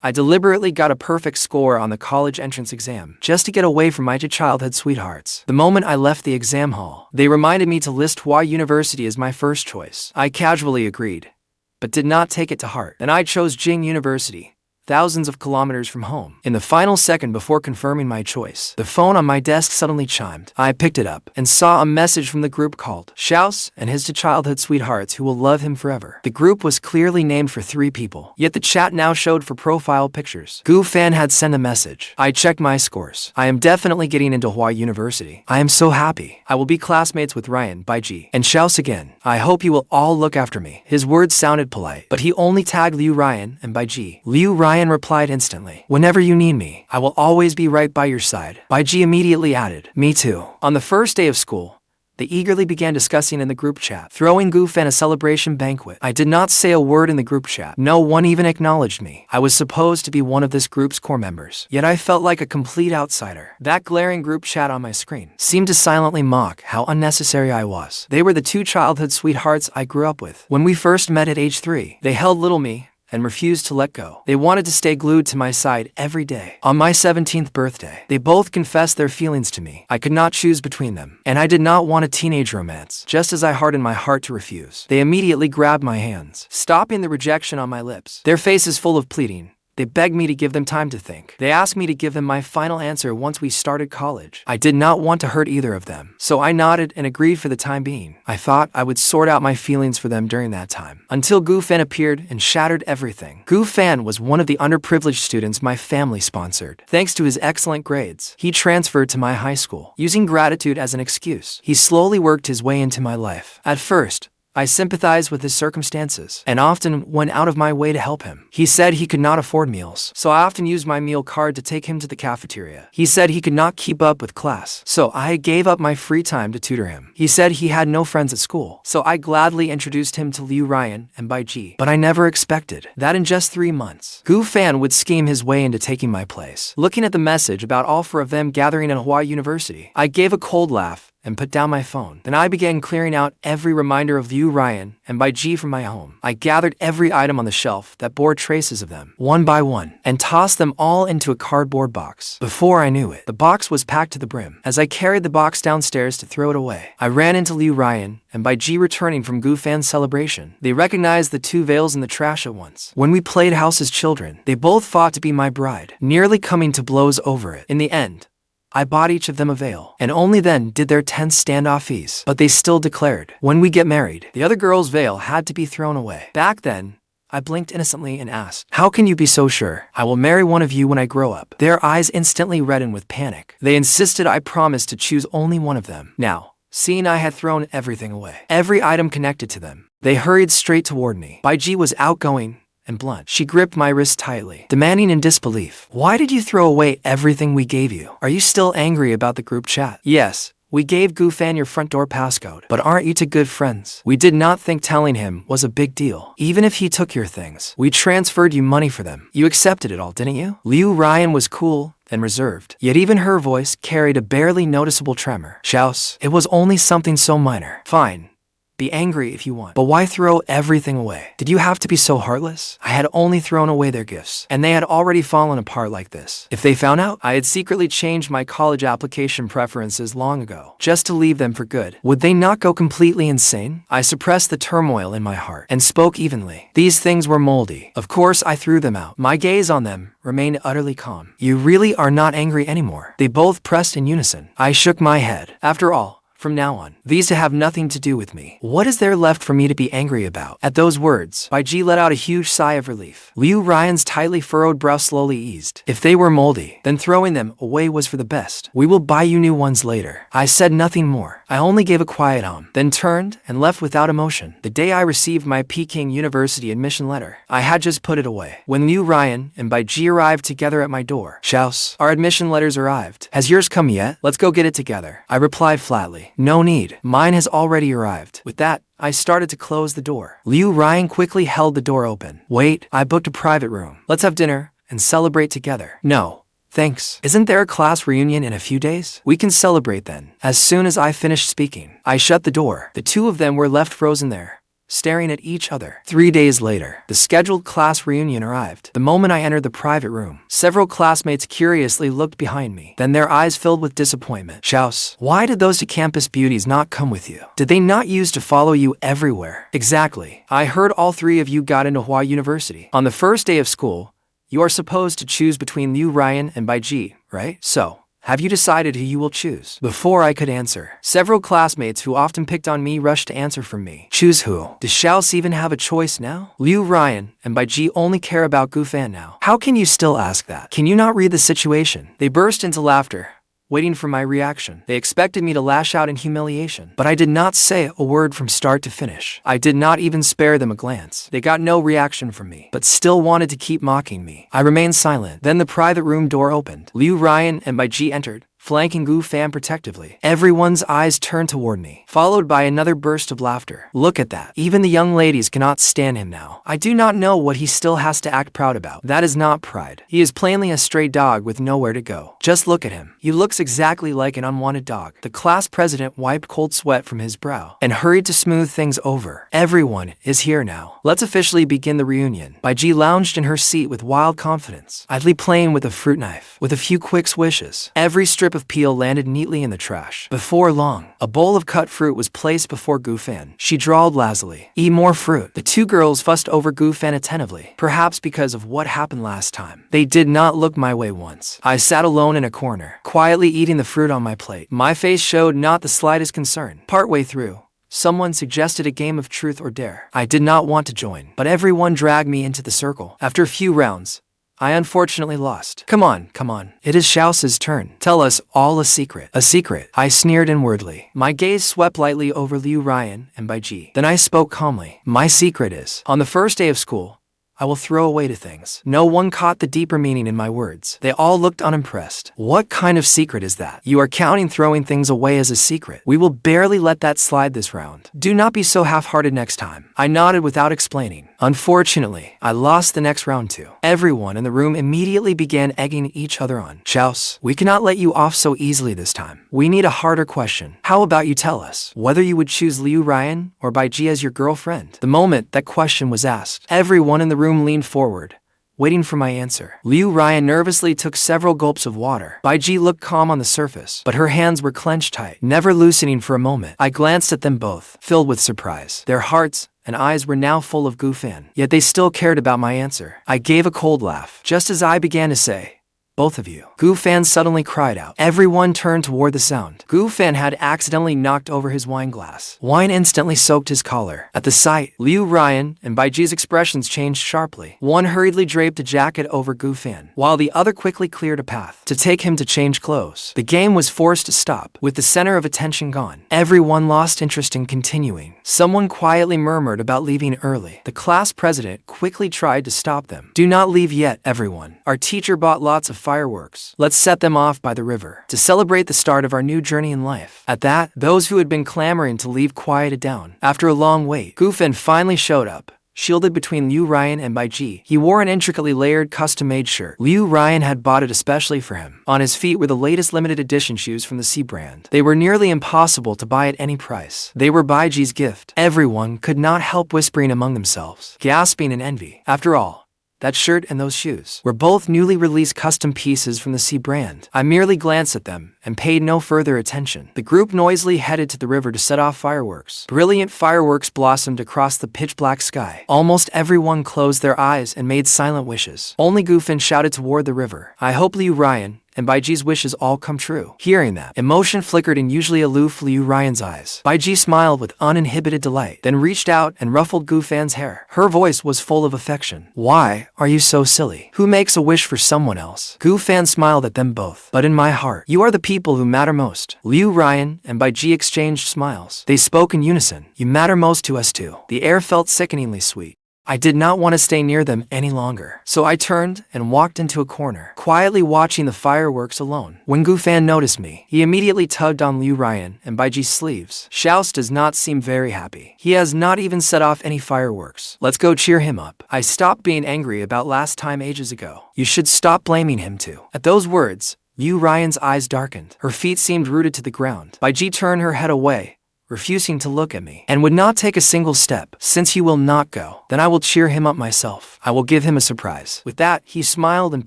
I deliberately got a perfect score on the college entrance exam, just to get away from my childhood sweethearts. The moment I left the exam hall, they reminded me to list Hua University as my first choice. I casually agreed, but did not take it to heart. Then I chose Jing University, thousands of kilometers from home. In the final second before confirming my choice, the phone on my desk suddenly chimed. I picked it up and saw a message from the group called Xiao and his childhood sweethearts who will love him forever. The group was clearly named for 3 people, yet the chat now showed for profile pictures. Gu Fan had sent a message. I checked my scores. I am definitely getting into Hua University. I am so happy. I will be classmates with Ruyan, Beicheng, and Xiao again. I hope you will all look after me. His words sounded polite, but he only tagged Liu Ruyan and Beicheng. Liu Ruyan replied instantly, "Whenever you need me, I will always be right by your side." Beicheng immediately added, "Me too." On the first day of school, they eagerly began discussing in the group chat, throwing Gu Fan a celebration banquet. I did not say a word in the group chat. No one even acknowledged me. I was supposed to be one of this group's core members, yet I felt like a complete outsider. That glaring group chat on my screen seemed to silently mock how unnecessary I was. They were the 2 childhood sweethearts I grew up with. When we first met at age 3, they held little me and refused to let go. They wanted to stay glued to my side every day. On my 17th birthday, they both confessed their feelings to me. I could not choose between them, and I did not want a teenage romance. Just as I hardened my heart to refuse, they immediately grabbed my hands, stopping the rejection on my lips. Their faces full of pleading. They begged me to give them time to think. They asked me to give them my final answer once we started college. I did not want to hurt either of them, so I nodded and agreed for the time being. I thought I would sort out my feelings for them during that time, until Gu Fan appeared and shattered everything. Gu Fan was one of the underprivileged students my family sponsored. Thanks to his excellent grades, he transferred to my high school. Using gratitude as an excuse, he slowly worked his way into my life. At first, I sympathized with his circumstances and often went out of my way to help him. He said he could not afford meals, so I often used my meal card to take him to the cafeteria. He said he could not keep up with class, so I gave up my free time to tutor him. He said he had no friends at school, so I gladly introduced him to Liu Ruyan and Beicheng. But I never expected that in just 3 months, Gu Fan would scheme his way into taking my place. Looking at the message about all 4 of them gathering at Hua University, I gave a cold laugh and put down my phone. Then I began clearing out every reminder of Liu Ruyan and Beicheng from my home. I gathered every item on the shelf that bore traces of them, one by one, and tossed them all into a cardboard box. Before I knew it, the box was packed to the brim. As I carried the box downstairs to throw it away, I ran into Liu Ruyan and Beicheng returning from Gu Fan's celebration. They recognized the 2 veils in the trash at once. When we played house as children, they both fought to be my bride, nearly coming to blows over it. In the end, I bought each of them a veil, and only then did their tense standoffies. But they still declared, when we get married, the other girl's veil had to be thrown away. Back then, I blinked innocently and asked, "How can you be so sure? I will marry one of you when I grow up." Their eyes instantly reddened with panic. They insisted I promised to choose only one of them. Now, seeing I had thrown everything away, every item connected to them, they hurried straight toward me. Beicheng was outgoing and blunt. She gripped my wrist tightly, demanding in disbelief, "Why did you throw away everything we gave you? Are you still angry about the group chat?" "Yes. We gave Gu Fan your front door passcode, but aren't you two good friends? We did not think telling him was a big deal. Even if he took your things, we transferred you money for them. You accepted it all, didn't you?" Liu Ruyan was cool and reserved, yet even her voice carried a barely noticeable tremor. "Xiao, it was only something so minor." "Fine. Be angry if you want, but why throw everything away? Did you have to be so heartless? I had only thrown away their gifts, and they had already fallen apart like this. If they found out, I had secretly changed my college application preferences long ago, just to leave them for good. Would they not go completely insane?" I suppressed the turmoil in my heart and spoke evenly. "These things were moldy. Of course I threw them out." My gaze on them remained utterly calm. "You really are not angry anymore?" They both pressed in unison. I shook my head. After all, from now on, these have nothing to do with me. What is there left for me to be angry about? At those words, Beicheng let out a huge sigh of relief. Liu Ruyan's tightly furrowed brow slowly eased. "If they were moldy, then throwing them away was for the best. We will buy you new ones later." I said nothing more. I only gave a quiet then turned and left without emotion. The day I received my Peking University admission letter, I had just put it away. When Liu Ruyan and Beicheng arrived together at my door, "Xiao, our admission letters arrived. Has yours come yet? Let's go get it together." I replied flatly, "No need. Mine has already arrived." With that, I started to close the door. Liu Ruyan quickly held the door open. "Wait, I booked a private room. Let's have dinner and celebrate together." "No. Thanks. Isn't there a class reunion in a few days? We can celebrate then." As soon as I finished speaking, I shut the door. The 2 of them were left frozen there, staring at each other. 3 days later, the scheduled class reunion arrived. The moment I entered the private room, several classmates curiously looked behind me. Then their eyes filled with disappointment. Xiao, why did those two campus beauties not come with you? Did they not use to follow you everywhere? Exactly. I heard all three of you got into Hua University. On the first day of school, you are supposed to choose between Liu Ruyan and Beicheng, right? So, have you decided who you will choose? Before I could answer, several classmates who often picked on me rushed to answer for me. Choose who? Does Xiao even have a choice now? Liu Ruyan and Beicheng only care about Gu Fan now. How can you still ask that? Can you not read the situation? They burst into laughter, waiting for my reaction. They expected me to lash out in humiliation, but I did not say a word from start to finish. I did not even spare them a glance. They got no reaction from me, but still wanted to keep mocking me. I remained silent. Then the private room door opened. Liu Ruyan and Beicheng entered, flanking Gu Fan protectively. Everyone's eyes turned toward me, followed by another burst of laughter. Look at that. Even the young ladies cannot stand him now. I do not know what he still has to act proud about. That is not pride. He is plainly a stray dog with nowhere to go. Just look at him. He looks exactly like an unwanted dog. The class president wiped cold sweat from his brow and hurried to smooth things over. Everyone is here now. Let's officially begin the reunion. Beicheng lounged in her seat with wild confidence, idly playing with a fruit knife. With a few quick swishes, every strip of peel landed neatly in the trash. Before long, a bowl of cut fruit was placed before Gu Fan. She drawled lazily, "Eat more fruit." The two girls fussed over Gu Fan attentively, perhaps because of what happened last time. They did not look my way once. I sat alone in a corner, quietly eating the fruit on my plate. My face showed not the slightest concern. Partway through, someone suggested a game of truth or dare. I did not want to join, but everyone dragged me into the circle. After a few rounds, I unfortunately lost. Come on, come on. It is Xiao's turn. Tell us all a secret. A secret. I sneered inwardly. My gaze swept lightly over Liu Ruyan and Beicheng. Then I spoke calmly. My secret is, on the first day of school, I will throw away to things. No one caught the deeper meaning in my words. They all looked unimpressed. What kind of secret is that? You are counting throwing things away as a secret. We will barely let that slide this round. Do not be so half-hearted next time. I nodded without explaining. Unfortunately, I lost the next round too. Everyone in the room immediately began egging each other on. Xiao, we cannot let you off so easily this time. We need a harder question. How about you tell us whether you would choose Liu Ruyan or Beicheng as your girlfriend? The moment that question was asked, everyone in the room leaned forward, waiting for my answer. Liu Ruyan nervously took several gulps of water. Beicheng looked calm on the surface, but her hands were clenched tight, never loosening for a moment. I glanced at them both, filled with surprise. Their hearts and eyes were now full of Gu Fan, yet they still cared about my answer. I gave a cold laugh, just as I began to say, "Both of you." Gu Fan suddenly cried out. Everyone turned toward the sound. Gu Fan had accidentally knocked over his wine glass. Wine instantly soaked his collar. At the sight, Liu Ruyan and Beicheng's expressions changed sharply. One hurriedly draped a jacket over Gu Fan, while the other quickly cleared a path to take him to change clothes. The game was forced to stop, with the center of attention gone. Everyone lost interest in continuing. Someone quietly murmured about leaving early. The class president quickly tried to stop them. "Do not leave yet, everyone. Our teacher bought lots of fireworks. Let's set them off by the river to celebrate the start of our new journey in life." At that, those who had been clamoring to leave quieted down. After a long wait, Gu Fan finally showed up, shielded between Liu Ruyan and Beicheng. He wore an intricately layered custom-made shirt. Liu Ruyan had bought it especially for him. On his feet were the latest limited edition shoes from the C brand. They were nearly impossible to buy at any price. They were Beicheng's gift. Everyone could not help whispering among themselves, gasping in envy. After all, that shirt and those shoes were both newly released custom pieces from the C brand. I merely glanced at them and paid no further attention. The group noisily headed to the river to set off fireworks. Brilliant fireworks blossomed across the pitch-black sky. Almost everyone closed their eyes and made silent wishes. Only Gu Fan shouted toward the river, "I hope Liu Ruyan and Beicheng's wishes all come true." Hearing that, emotion flickered in usually aloof Liu Ruyan's eyes. Beicheng smiled with uninhibited delight, then reached out and ruffled Gu Fan's hair. Her voice was full of affection. "Why are you so silly? Who makes a wish for someone else?" Gu Fan smiled at them both. "But in my heart, you are the people who matter most." Liu Ruyan and Beicheng exchanged smiles. They spoke in unison. "You matter most to us too." The air felt sickeningly sweet. I did not want to stay near them any longer, so I turned and walked into a corner, quietly watching the fireworks alone. When Gu Fan noticed me, he immediately tugged on Liu Ruyan and Beicheng's sleeves. "Xiao does not seem very happy. He has not even set off any fireworks. Let's go cheer him up." I stopped being angry about last time ages ago. You should stop blaming him too. At those words, Liu Ruyan's eyes darkened. Her feet seemed rooted to the ground. Beicheng turned her head away, refusing to look at me, and would not take a single step. Since he will not go, then I will cheer him up myself. I will give him a surprise. With that, he smiled and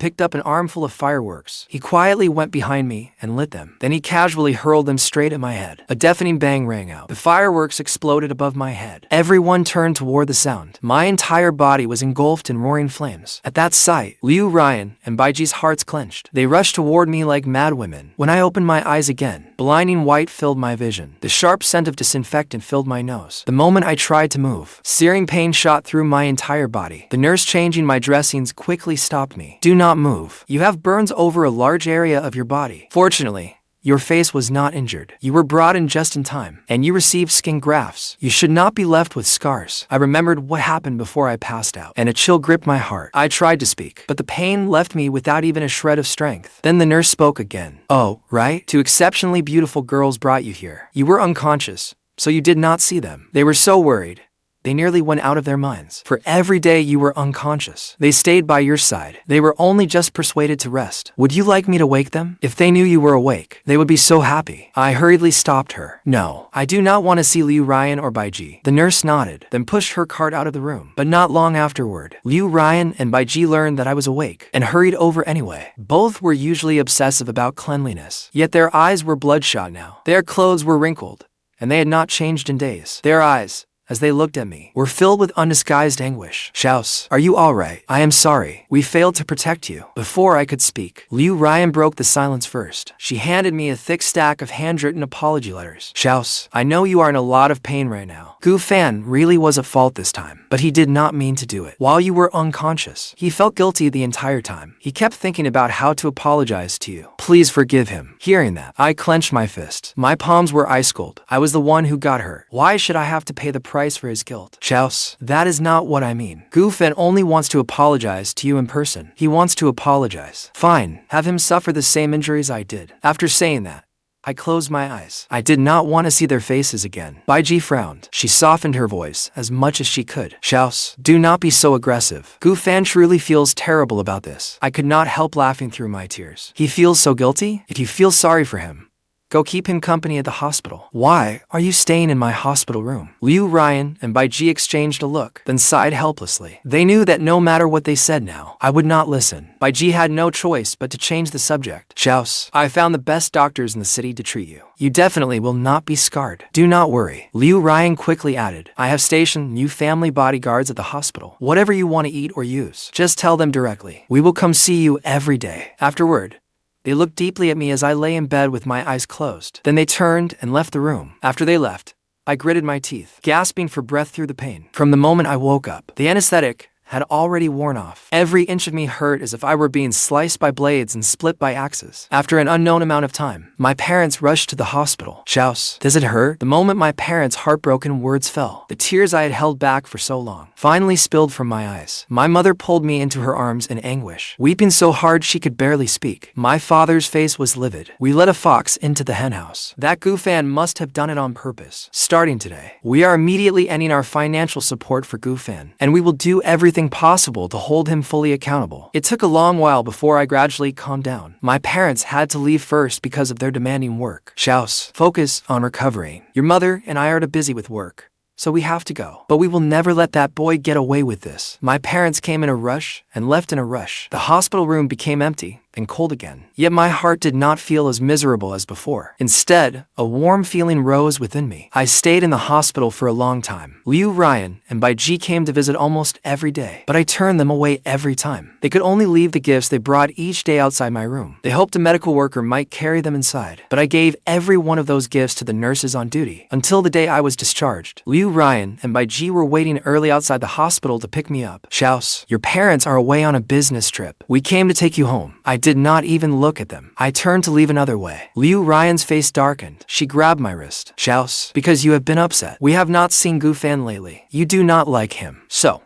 picked up an armful of fireworks. He quietly went behind me and lit them. Then he casually hurled them straight at my head. A deafening bang rang out. The fireworks exploded above my head. Everyone turned toward the sound. My entire body was engulfed in roaring flames. At that sight, Liu, Ruyan, and Beicheng's hearts clenched. They rushed toward me like mad women. When I opened my eyes again, blinding white filled my vision. The sharp scent of disinfectant filled my nose. The moment I tried to move, searing pain shot through my entire body. The nurse changing my dressings quickly stopped me. Do not move. You have burns over a large area of your body. Fortunately, your face was not injured. You were brought in just in time, and you received skin grafts. You should not be left with scars. I remembered what happened before I passed out, and a chill gripped my heart. I tried to speak, but the pain left me without even a shred of strength. Then the nurse spoke again. Oh, right? Two exceptionally beautiful girls brought you here. You were unconscious, so you did not see them. They were so worried. They nearly went out of their minds. For every day you were unconscious, they stayed by your side. They were only just persuaded to rest. Would you like me to wake them? If they knew you were awake, they would be so happy. I hurriedly stopped her. No, I do not want to see Liu, Ruyan, or Beicheng. The nurse nodded, then pushed her cart out of the room. But not long afterward, Liu, Ruyan, and Beicheng learned that I was awake, and hurried over anyway. Both were usually obsessive about cleanliness, yet their eyes were bloodshot now. Their clothes were wrinkled, and they had not changed in days. Their eyes, as they looked at me, were filled with undisguised anguish. Xiao, are you alright? I am sorry. We failed to protect you. Before I could speak, Liu, Ruyan broke the silence first. She handed me a thick stack of handwritten apology letters. Xiao, I know you are in a lot of pain right now. Gu Fan really was at fault this time, but he did not mean to do it. While you were unconscious, he felt guilty the entire time. He kept thinking about how to apologize to you. Please forgive him. Hearing that, I clenched my fist. My palms were ice cold. I was the one who got hurt. Why should I have to pay the price for his guilt? Xiao, that is not what I mean. Gu Fan only wants to apologize to you in person. He wants to apologize. Fine, have him suffer the same injuries I did. After saying that, I closed my eyes. I did not want to see their faces again. Beicheng frowned. She softened her voice as much as she could. Xiao, do not be so aggressive. Gu Fan truly feels terrible about this. I could not help laughing through my tears. He feels so guilty? If you feel sorry for him, go keep him company at the hospital. Why are you staying in my hospital room? Liu, Ruyan, and Beicheng exchanged a look, then sighed helplessly. They knew that no matter what they said now, I would not listen. Beicheng had no choice but to change the subject. Xiao, I found the best doctors in the city to treat you. You definitely will not be scarred. Do not worry. Liu, Ruyan quickly added. I have stationed new family bodyguards at the hospital. Whatever you want to eat or use, just tell them directly. We will come see you every day. Afterward, they looked deeply at me as I lay in bed with my eyes closed. Then they turned and left the room. After they left, I gritted my teeth, gasping for breath through the pain. From the moment I woke up, the anesthetic had already worn off. Every inch of me hurt as if I were being sliced by blades and split by axes. After an unknown amount of time, my parents rushed to the hospital. Xiao, does it hurt? The moment my parents' heartbroken words fell, the tears I had held back for so long finally spilled from my eyes. My mother pulled me into her arms in anguish, weeping so hard she could barely speak. My father's face was livid. We let a fox into the henhouse. That Gu Fan must have done it on purpose. Starting today, we are immediately ending our financial support for Gu Fan, and we will do everything possible to hold him fully accountable. It took a long while before I gradually calmed down. My parents had to leave first because of their demanding work. Xiao, focus on recovering. Your mother and I are too busy with work, so we have to go. But we will never let that boy get away with this. My parents came in a rush and left in a rush. The hospital room became empty and cold again. Yet my heart did not feel as miserable as before. Instead, a warm feeling rose within me. I stayed in the hospital for a long time. Liu, Ruyan, and Beicheng came to visit almost every day, but I turned them away every time. They could only leave the gifts they brought each day outside my room. They hoped a medical worker might carry them inside, but I gave every one of those gifts to the nurses on duty until the day I was discharged. Liu, Ruyan, and Beicheng were waiting early outside the hospital to pick me up. Xiao, your parents are away on a business trip. We came to take you home. I did not even look at them. I turned to leave another way. Liu, Ruyan's face darkened. She grabbed my wrist. Xiao, because you have been upset. We have not seen Gu Fan lately. You do not like him. So,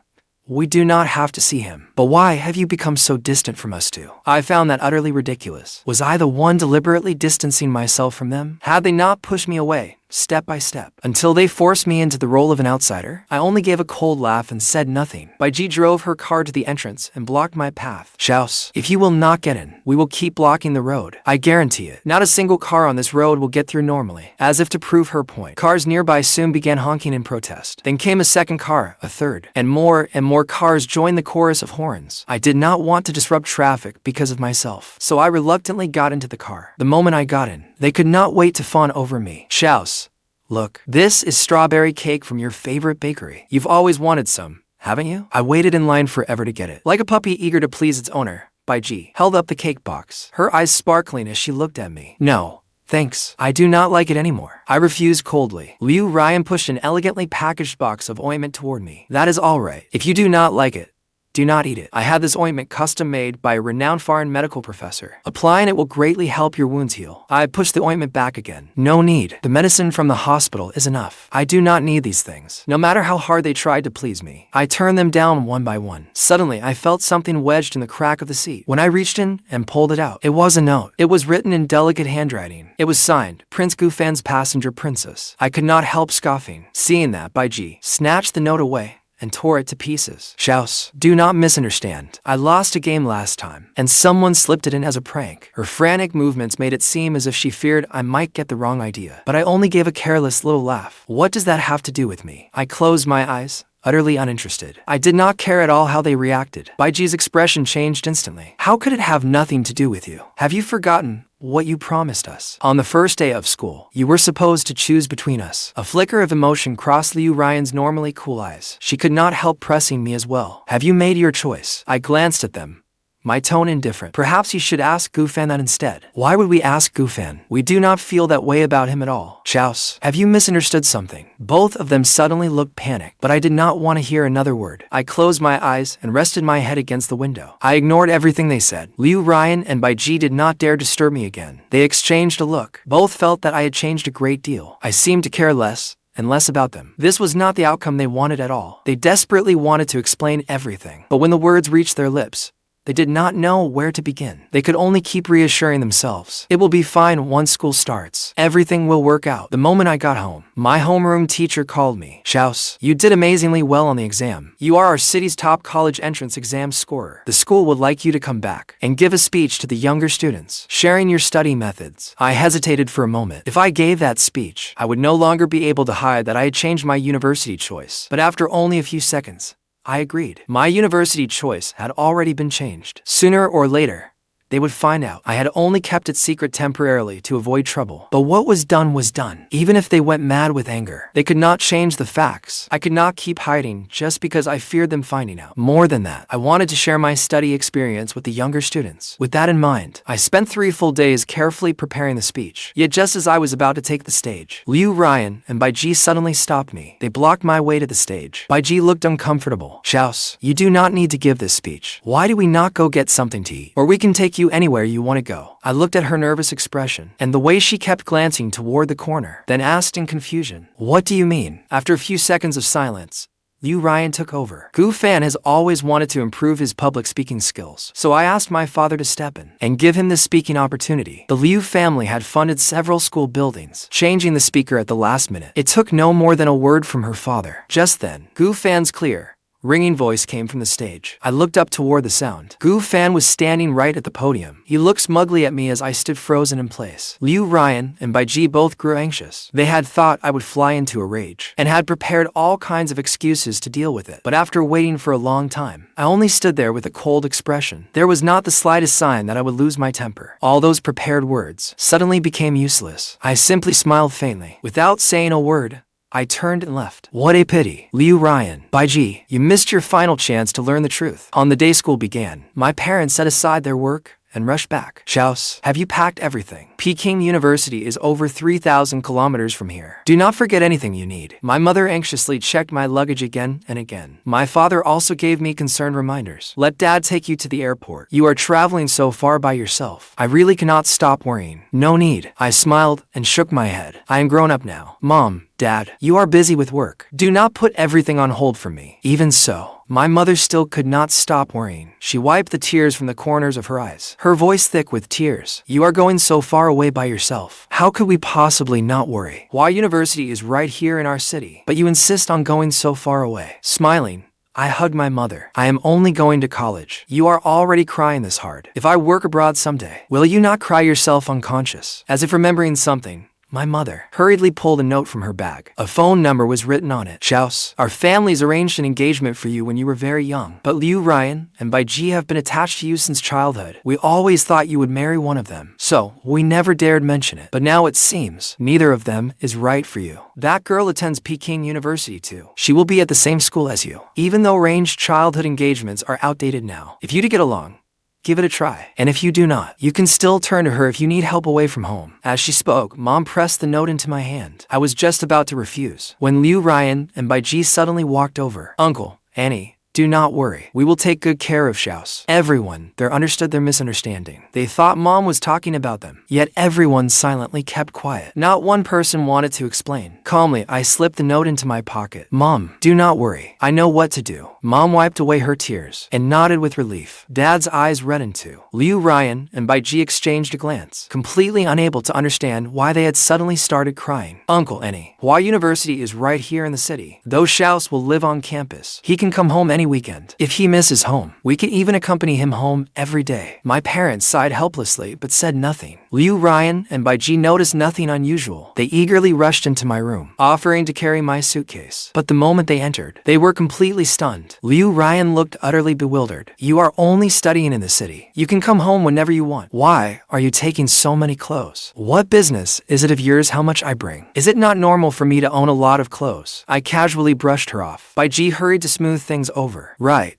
we do not have to see him. But why have you become so distant from us two? I found that utterly ridiculous. Was I the one deliberately distancing myself from them? Had they not pushed me away, step by step, until they forced me into the role of an outsider. I only gave a cold laugh and said nothing. Beicheng drove her car to the entrance and blocked my path. Xiao, if you will not get in, we will keep blocking the road. I guarantee it. Not a single car on this road will get through normally. As if to prove her point, cars nearby soon began honking in protest. Then came a second car, a third, and more cars joined the chorus of horns. I did not want to disrupt traffic because of myself, so I reluctantly got into the car. The moment I got in, they could not wait to fawn over me. Xiao, look, this is strawberry cake from your favorite bakery. You've always wanted some, haven't you? I waited in line forever to get it. Like a puppy eager to please its owner, Beicheng held up the cake box, her eyes sparkling as she looked at me. No, thanks. I do not like it anymore. I refused coldly. Ruyan pushed an elegantly packaged box of ointment toward me. That is all right. If you do not like it, do not eat it. I had this ointment custom made by a renowned foreign medical professor. Applying it will greatly help your wounds heal. I pushed the ointment back again. No need. The medicine from the hospital is enough. I do not need these things. No matter how hard they tried to please me, I turned them down one by one. Suddenly, I felt something wedged in the crack of the seat. When I reached in and pulled it out, it was a note. It was written in delicate handwriting. It was signed, Prince Gufan's passenger princess. I could not help scoffing. Seeing that, Beicheng snatched the note away and tore it to pieces. Xiao, do not misunderstand. I lost a game last time, and someone slipped it in as a prank. Her frantic movements made it seem as if she feared I might get the wrong idea. But I only gave a careless little laugh. What does that have to do with me? I closed my eyes, utterly uninterested. I did not care at all how they reacted. Beicheng's expression changed instantly. How could it have nothing to do with you? Have you forgotten what you promised us? On the first day of school, you were supposed to choose between us. A flicker of emotion crossed Ruyan's normally cool eyes. She could not help pressing me as well. Have you made your choice? I glanced at them, my tone indifferent. Perhaps you should ask Gufan that instead. Why would we ask Gufan? We do not feel that way about him at all. Xiao, have you misunderstood something? Both of them suddenly looked panicked, but I did not want to hear another word. I closed my eyes and rested my head against the window. I ignored everything they said. Ruyan and Beicheng did not dare disturb me again. They exchanged a look. Both felt that I had changed a great deal. I seemed to care less and less about them. This was not the outcome they wanted at all. They desperately wanted to explain everything, but when the words reached their lips, they did not know where to begin. They could only keep reassuring themselves. It will be fine once school starts. Everything will work out. The moment I got home, my homeroom teacher called me. Xiao, you did amazingly well on the exam. You are our city's top college entrance exam scorer. The school would like you to come back and give a speech to the younger students, sharing your study methods. I hesitated for a moment. If I gave that speech, I would no longer be able to hide that I had changed my university choice. But after only a few seconds, I agreed. My university choice had already been changed. Sooner or later, they would find out. I had only kept it secret temporarily to avoid trouble. But what was done was done. Even if they went mad with anger, they could not change the facts. I could not keep hiding just because I feared them finding out. More than that, I wanted to share my study experience with the younger students. With that in mind, I spent 3 full days carefully preparing the speech. Yet just as I was about to take the stage, Ruyan and Beicheng suddenly stopped me. They blocked my way to the stage. Beicheng looked uncomfortable. Xiao, you do not need to give this speech. Why do we not go get something to eat? Or we can take you anywhere you want to go. I looked at her nervous expression and the way she kept glancing toward the corner, then asked in confusion, what do you mean? After a few seconds of silence, Ruyan took over. Gufan has always wanted to improve his public speaking skills, so I asked my father to step in and give him the speaking opportunity. The Liu family had funded several school buildings, changing the speaker at the last minute. It took no more than a word from her father. Just then, Gufan's clear, ringing voice came from the stage. I looked up toward the sound. Gufan was standing right at the podium. He looked smugly at me as I stood frozen in place. Ruyan and Beicheng both grew anxious. They had thought I would fly into a rage and had prepared all kinds of excuses to deal with it. But after waiting for a long time, I only stood there with a cold expression. There was not the slightest sign that I would lose my temper. All those prepared words suddenly became useless. I simply smiled faintly. Without saying a word, I turned and left. What a pity. Ruyan, Beicheng, you missed your final chance to learn the truth. On the day school began, my parents set aside their work and rushed back. Xiao, have you packed everything? Peking University is over 3,000 kilometers from here. Do not forget anything you need. My mother anxiously checked my luggage again and again. My father also gave me concerned reminders. Let dad take you to the airport. You are traveling so far by yourself. I really cannot stop worrying. No need. I smiled and shook my head. I am grown up now. Mom, Dad, you are busy with work. Do not put everything on hold for me. Even so, my mother still could not stop worrying. She wiped the tears from the corners of her eyes, her voice thick with tears. You are going so far away by yourself. How could we possibly not worry? Why University is right here in our city, but you insist on going so far away. Smiling, I hugged my mother. I am only going to college. You are already crying this hard. If I work abroad someday, will you not cry yourself unconscious? As if remembering something, my mother hurriedly pulled a note from her bag. A phone number was written on it. Xiao, our families arranged an engagement for you when you were very young, but Liu Ruyan and Beicheng have been attached to you since childhood. We always thought you would marry one of them, so we never dared mention it. But now it seems neither of them is right for you. That girl attends Peking University too. She will be at the same school as you. Even though arranged childhood engagements are outdated now, if you do get along, give it a try. And if you do not, you can still turn to her if you need help away from home. As she spoke, Mom pressed the note into my hand. I was just about to refuse when Liu Ruyan and Beicheng suddenly walked over. Uncle, Annie, do not worry. We will take good care of Xiao. Everyone there understood their misunderstanding. They thought Mom was talking about them, yet everyone silently kept quiet. Not one person wanted to explain. Calmly, I slipped the note into my pocket. Mom, do not worry. I know what to do. Mom wiped away her tears and nodded with relief. Dad's eyes reddened too. Liu Ruyan and Beicheng exchanged a glance, completely unable to understand why they had suddenly started crying. Uncle Annie, why University is right here in the city. Though Xiao will live on campus, he can come home any weekend. If he misses home, we can even accompany him home every day. My parents sighed helplessly but said nothing. Liu Ruyan and Beicheng noticed nothing unusual. They eagerly rushed into my room, offering to carry my suitcase. But the moment they entered, they were completely stunned. Liu Ruyan looked utterly bewildered. You are only studying in the city. You can come home whenever you want. Why are you taking so many clothes? What business is it of yours how much I bring? Is it not normal for me to own a lot of clothes? I casually brushed her off. Beicheng hurried to smooth things over. Right.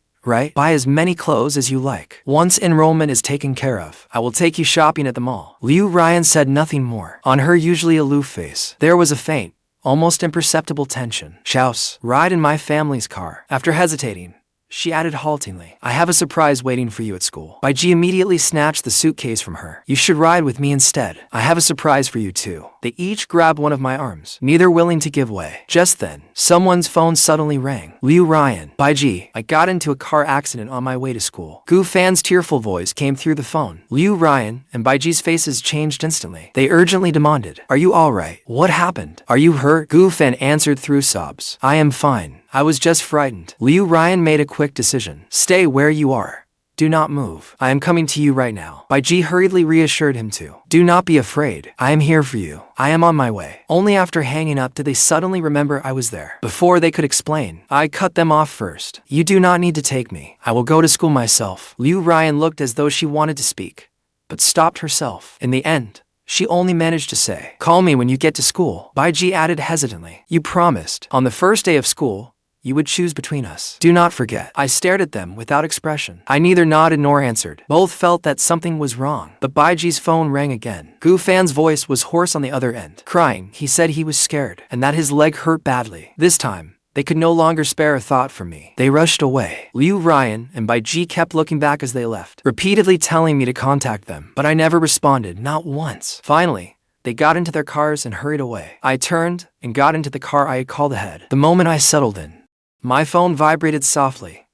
Buy as many clothes as you like. Once enrollment is taken care of, I will take you shopping at the mall. Liu Ruyan said nothing more. On her usually aloof face, there was a faint, almost imperceptible tension. Xiao, ride in my family's car. After hesitating, she added haltingly, I have a surprise waiting for you at school. Beicheng immediately snatched the suitcase from her. You should ride with me instead. I have a surprise for you too. They each grabbed one of my arms, neither willing to give way. Just then, someone's phone suddenly rang. Liu Ruyan, Beicheng, I got into a car accident on my way to school. Gu Fan's tearful voice came through the phone. Liu Ruyan and Beicheng's faces changed instantly. They urgently demanded, are you alright? What happened? Are you hurt? Gu Fan answered through sobs. I am fine. I was just frightened. Liu Ruyan made a quick decision. Stay where you are. Do not move. I am coming to you right now. Beicheng hurriedly reassured him to. Do not be afraid. I am here for you. I am on my way. Only after hanging up did they suddenly remember I was there. Before they could explain, I cut them off first. You do not need to take me. I will go to school myself. Liu Ruyan looked as though she wanted to speak, but stopped herself. In the end, she only managed to say, call me when you get to school. Beicheng added hesitantly. You promised. On the first day of school, you would choose between us. Do not forget. I stared at them without expression. I neither nodded nor answered. Both felt that something was wrong. But Beicheng's phone rang again. Gu Fan's voice was hoarse on the other end. Crying, he said he was scared and that his leg hurt badly. This time, they could no longer spare a thought for me. They rushed away. Liu Ruyan and Beicheng kept looking back as they left, repeatedly telling me to contact them. But I never responded, not once. Finally, they got into their cars and hurried away. I turned and got into the car I had called ahead. The moment I settled in, my phone vibrated softly.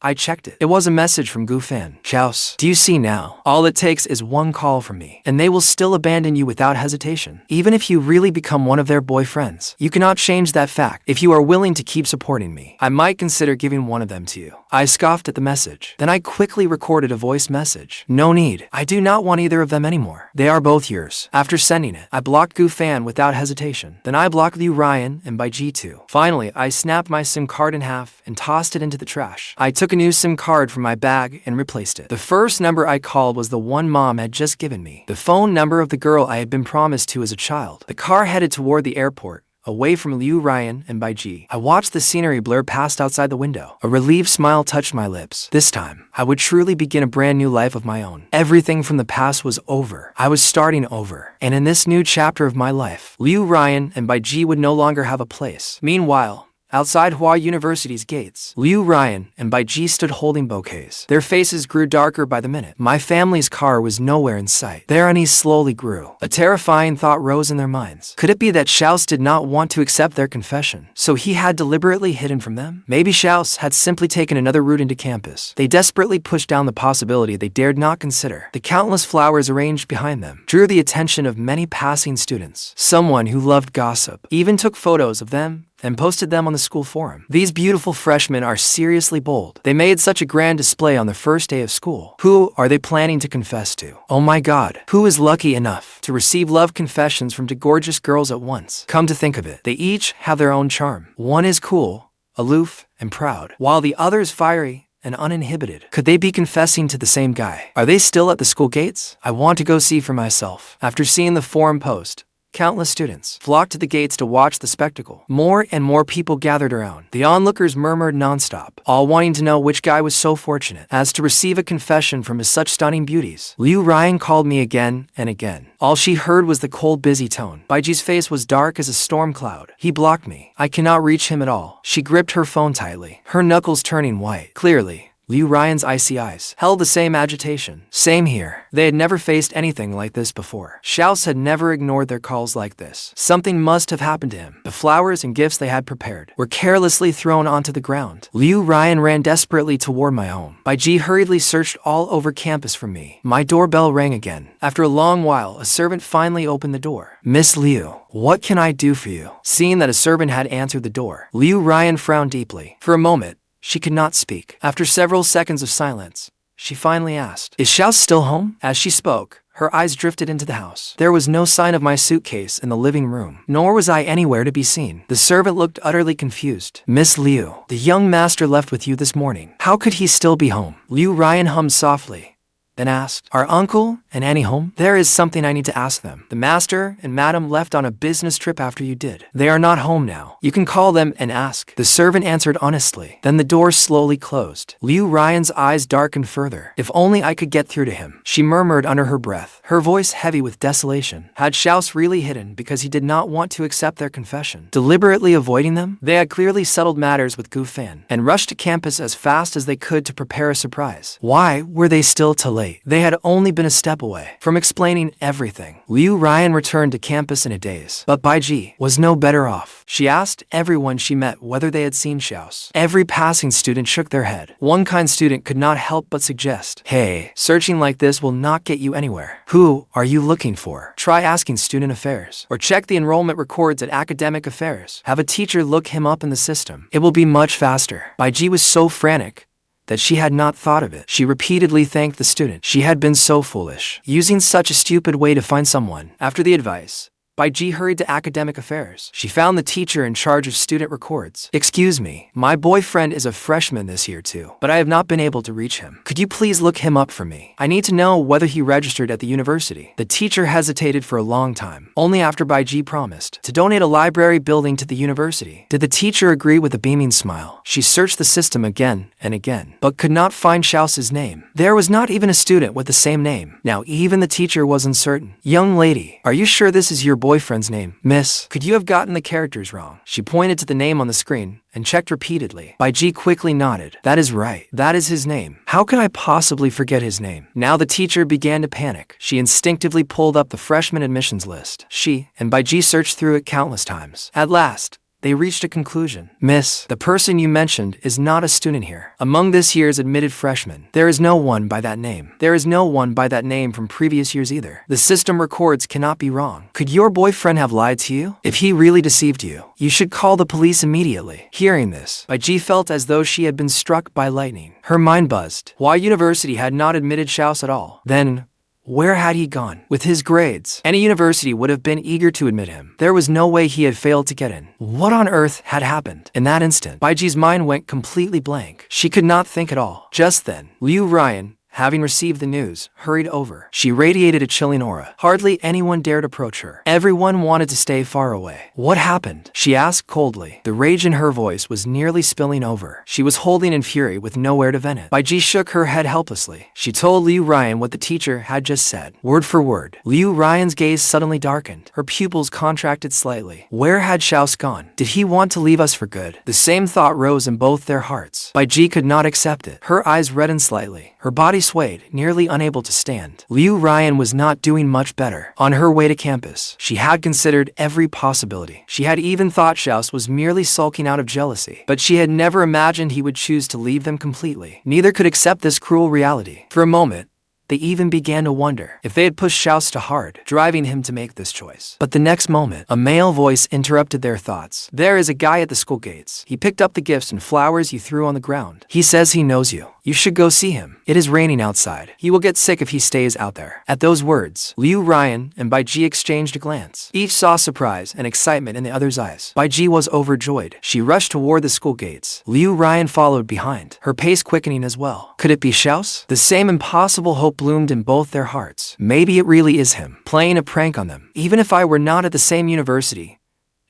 I checked it. It was a message from Gu Fan. Xiao, do you see now? All it takes is one call from me, and they will still abandon you without hesitation. Even if you really become one of their boyfriends, you cannot change that fact. If you are willing to keep supporting me, I might consider giving one of them to you. I scoffed at the message. Then I quickly recorded a voice message. No need. I do not want either of them anymore. They are both yours. After sending it, I blocked Gu Fan without hesitation. Then I blocked Liu Ruyan and Beicheng too. Finally, I snapped my SIM card in half and tossed it into the trash. I took a new SIM card from my bag and replaced it. The first number I called was the one Mom had just given me, the phone number of the girl I had been promised to as a child. The car headed toward the airport, away from Liu Ruyan and Beicheng. I watched the scenery blur past outside the window. A relieved smile touched my lips. This time, I would truly begin a brand new life of my own. Everything from the past was over. I was starting over. And in this new chapter of my life, Liu Ruyan and Beicheng would no longer have a place. Meanwhile, Outside Hua University's gates, Liu Ruyan and Beicheng stood holding bouquets. Their faces grew darker by the minute. My family's car was nowhere in sight. Their unease slowly grew. A terrifying thought rose in their minds. Could it be that Xiao did not want to accept their confession, so he had deliberately hidden from them? Maybe Xiao had simply taken another route into campus. They desperately pushed down the possibility they dared not consider. The countless flowers arranged behind them drew the attention of many passing students. Someone who loved gossip even took photos of them and posted them on the school forum. These beautiful freshmen are seriously bold. They made such a grand display on the first day of school. Who are they planning to confess to? Oh my god, who is lucky enough to receive love confessions from two gorgeous girls at once? Come to think of it, they each have their own charm. One is cool, aloof, and proud, while the other is fiery and uninhibited. Could they be confessing to the same guy? Are they still at the school gates? I want to go see for myself. After seeing the forum post, countless students flocked to the gates to watch the spectacle. More and more people gathered around. The onlookers murmured nonstop, all wanting to know which guy was so fortunate as to receive a confession from such stunning beauties. Liu Ruyan called me again and again. All she heard was the cold, busy tone. Beicheng's face was dark as a storm cloud. He blocked me. I cannot reach him at all. She gripped her phone tightly, her knuckles turning white. Clearly, Liu Ruyan's icy eyes held the same agitation. Same here. They had never faced anything like this before. Xiao had never ignored their calls like this. Something must have happened to him. The flowers and gifts they had prepared were carelessly thrown onto the ground. Liu Ruyan ran desperately toward my home. Beicheng hurriedly searched all over campus for me. My doorbell rang again. After a long while, a servant finally opened the door. Miss Liu, what can I do for you? Seeing that a servant had answered the door, Liu Ruyan frowned deeply. For a moment, she could not speak. After several seconds of silence, she finally asked, "Is Xiao still home?" As she spoke, her eyes drifted into the house. There was no sign of my suitcase in the living room, nor was I anywhere to be seen. The servant looked utterly confused. "Miss Liu, the young master left with you this morning. How could he still be home?" Liu Ruyan hummed softly, then asked, "Are uncle and Annie home?" "There is something I need to ask them. The master and madam left on a business trip after you did. They are not home now. You can call them and ask." The servant answered honestly. Then the door slowly closed. Liu Ruyan's eyes darkened further. "If only I could get through to him," she murmured under her breath, her voice heavy with desolation. Had Xiao really hidden because he did not want to accept their confession, deliberately avoiding them? They had clearly settled matters with Gu Fan and rushed to campus as fast as they could to prepare a surprise. Why were they still too late? They had only been a step away from explaining everything. Liu Ruyan returned to campus in a daze, but Beicheng was no better off. She asked everyone she met whether they had seen Xiao. Every passing student shook their head. One kind student could not help but suggest, "Hey, searching like this will not get you anywhere. Who are you looking for? Try asking student affairs, or check the enrollment records at academic affairs. Have a teacher look him up in the system. It will be much faster." Beicheng was so frantic that she had not thought of it. She repeatedly thanked the student. She had been so foolish, using such a stupid way to find someone. After the advice, Beicheng hurried to academic affairs. She found the teacher in charge of student records. "Excuse me, my boyfriend is a freshman this year too, but I have not been able to reach him. Could you please look him up for me? I need to know whether he registered at the university." The teacher hesitated for a long time. Only after Beicheng promised to donate a library building to the university did the teacher agree with a beaming smile. She searched the system again and again, but could not find Xiao's name. There was not even a student with the same name. Now even the teacher was uncertain. "Young lady, are you sure this is your boyfriend's name?" "Miss, could you have gotten the characters wrong?" She pointed to the name on the screen and checked repeatedly. Beicheng quickly nodded. "That is right. That is his name. How could I possibly forget his name?" Now the teacher began to panic. She instinctively pulled up the freshman admissions list. She and Beicheng searched through it countless times. At last, they reached a conclusion. "Miss, the person you mentioned is not a student here. Among this year's admitted freshmen, there is no one by that name. There is no one by that name from previous years either. The system records cannot be wrong. Could your boyfriend have lied to you? If he really deceived you, you should call the police immediately." Hearing this, Beicheng felt as though she had been struck by lightning. Her mind buzzed. Why university had not admitted Xiao at all? Then, where had he gone? With his grades, any university would have been eager to admit him. There was no way he had failed to get in. What on earth had happened? In that instant, Beicheng's mind went completely blank. She could not think at all. Just then, Liu Ruyan having received the news, hurried over. She radiated a chilling aura. Hardly anyone dared approach her. Everyone wanted to stay far away. What happened? She asked coldly. The rage in her voice was nearly spilling over. She was holding in fury with nowhere to vent it. Beicheng shook her head helplessly. She told Liu Ruyan what the teacher had just said, word for word. Liu Ruyan's gaze suddenly darkened. Her pupils contracted slightly. Where had Xiao gone? Did he want to leave us for good? The same thought rose in both their hearts. Beicheng could not accept it. Her eyes reddened slightly. Her body swayed, nearly unable to stand. Liu Ruyan was not doing much better. On her way to campus, she had considered every possibility. She had even thought Xiao was merely sulking out of jealousy, but she had never imagined he would choose to leave them completely. Neither could accept this cruel reality. For a moment, they even began to wonder if they had pushed Xiao too hard, driving him to make this choice. But the next moment, a male voice interrupted their thoughts. There is a guy at the school gates. He picked up the gifts and flowers you threw on the ground. He says he knows you. You should go see him. It is raining outside. He will get sick if he stays out there. At those words, Liu Ruyan and Beicheng exchanged a glance. Each saw surprise and excitement in the other's eyes. Beicheng was overjoyed. She rushed toward the school gates. Liu Ruyan followed behind, her pace quickening as well. Could it be Xiao? The same impossible hope bloomed in both their hearts. Maybe it really is him, playing a prank on them. Even if I were not at the same university,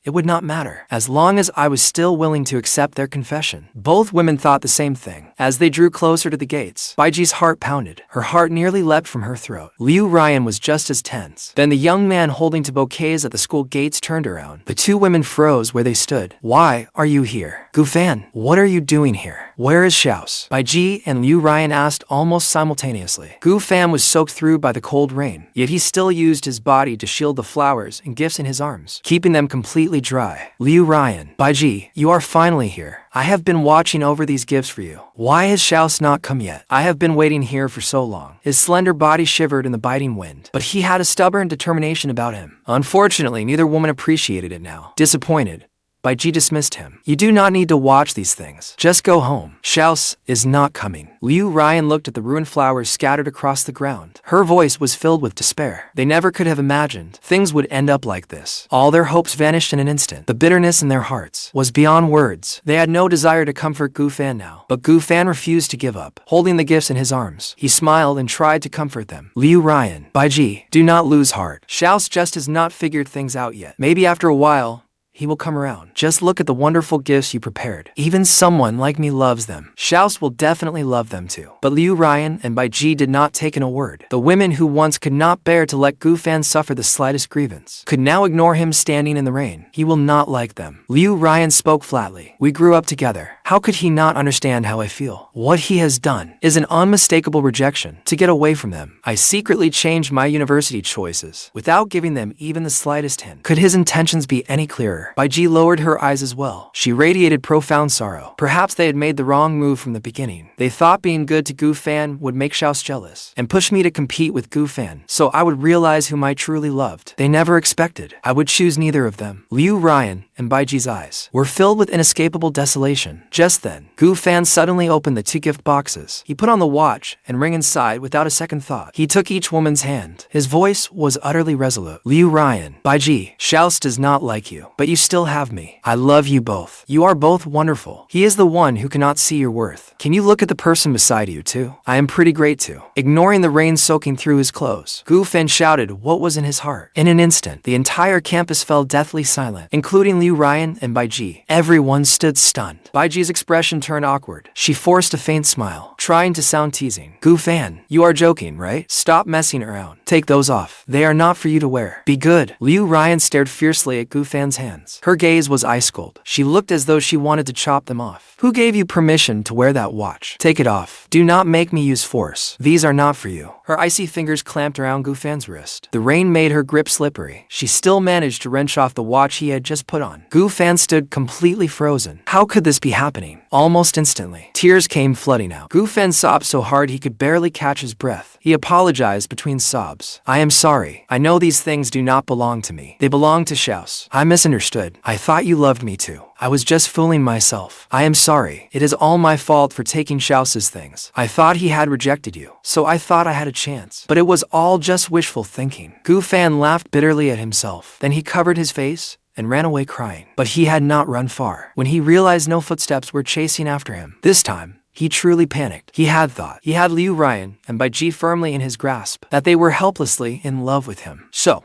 it would not matter, as long as I was still willing to accept their confession. Both women thought the same thing. As they drew closer to the gates, Beicheng's heart pounded. Her heart nearly leapt from her throat. Liu Ruyan was just as tense. Then the young man holding two bouquets at the school gates turned around. The two women froze where they stood. Why are you here? Gufan, what are you doing here? Where is Xiao? Beicheng and Liu Ruyan asked almost simultaneously. Gufan was soaked through by the cold rain, yet he still used his body to shield the flowers and gifts in his arms, keeping them completely dry. Liu Ruyan, Beicheng, you are finally here. I have been watching over these gifts for you. Why has Xiao not come yet? I have been waiting here for so long. His slender body shivered in the biting wind, but he had a stubborn determination about him. Unfortunately, neither woman appreciated it now. Disappointed, Beicheng dismissed him. You do not need to watch these things. Just go home. Xiao is not coming. Liu Ruyan looked at the ruined flowers scattered across the ground. Her voice was filled with despair. They never could have imagined things would end up like this. All their hopes vanished in an instant. The bitterness in their hearts was beyond words. They had no desire to comfort Gufan now, but Gufan refused to give up. Holding the gifts in his arms, he smiled and tried to comfort them. Liu Ruyan, Beicheng, do not lose heart. Xiao just has not figured things out yet. Maybe after a while, he will come around. Just look at the wonderful gifts you prepared. Even someone like me loves them. Xiao will definitely love them too. But Liu Ruyan and Beicheng did not take in a word. The women who once could not bear to let Gufan suffer the slightest grievance could now ignore him standing in the rain. He will not like them. Liu Ruyan spoke flatly. We grew up together. How could he not understand how I feel? What he has done is an unmistakable rejection. To get away from them, I secretly changed my university choices without giving them even the slightest hint. Could his intentions be any clearer? Beicheng lowered her eyes as well. She radiated profound sorrow. Perhaps they had made the wrong move from the beginning. They thought being good to Gufan would make Xiao jealous and push me to compete with Gufan, so I would realize whom I truly loved. They never expected I would choose neither of them. Liu Ruyan and Beicheng's eyes were filled with inescapable desolation. Just then, Gufan suddenly opened the two gift boxes. He put on the watch and ring inside without a second thought. He took each woman's hand. His voice was utterly resolute. Liu Ruyan, Beicheng, Xiao does not like you, but you still have me. I love you both. You are both wonderful. He is the one who cannot see your worth. Can you look at the person beside you too? I am pretty great too. Ignoring the rain soaking through his clothes, Gufan shouted what was in his heart. In an instant, the entire campus fell deathly silent, including Liu Ruyan and Beicheng. Everyone stood stunned. Beicheng's expression turned awkward. She forced a faint smile, trying to sound teasing. Gufan, you are joking, right? Stop messing around. Take those off. They are not for you to wear. Be good. Liu Ruyan stared fiercely at Gufan's hands. Her gaze was ice cold. She looked as though she wanted to chop them off. Who gave you permission to wear that watch? Take it off. Do not make me use force. These are not for you. Her icy fingers clamped around Gufan's wrist. The rain made her grip slippery. She still managed to wrench off the watch he had just put on. Gufan stood completely frozen. How could this be happening? Almost instantly, tears came flooding out. Gufan sobbed so hard he could barely catch his breath. He apologized between sobs. I am sorry. I know these things do not belong to me. They belong to Xiao. I misunderstood. I thought you loved me too. I was just fooling myself. I am sorry. It is all my fault for taking Xiao's things. I thought he had rejected you, so I thought I had a chance. But it was all just wishful thinking. Gufan laughed bitterly at himself. Then he covered his face and ran away crying. But he had not run far when he realized no footsteps were chasing after him. This time, He truly panicked. He had thought he had Liu Ruyan and Beicheng firmly in his grasp, that they were helplessly in love with him. So,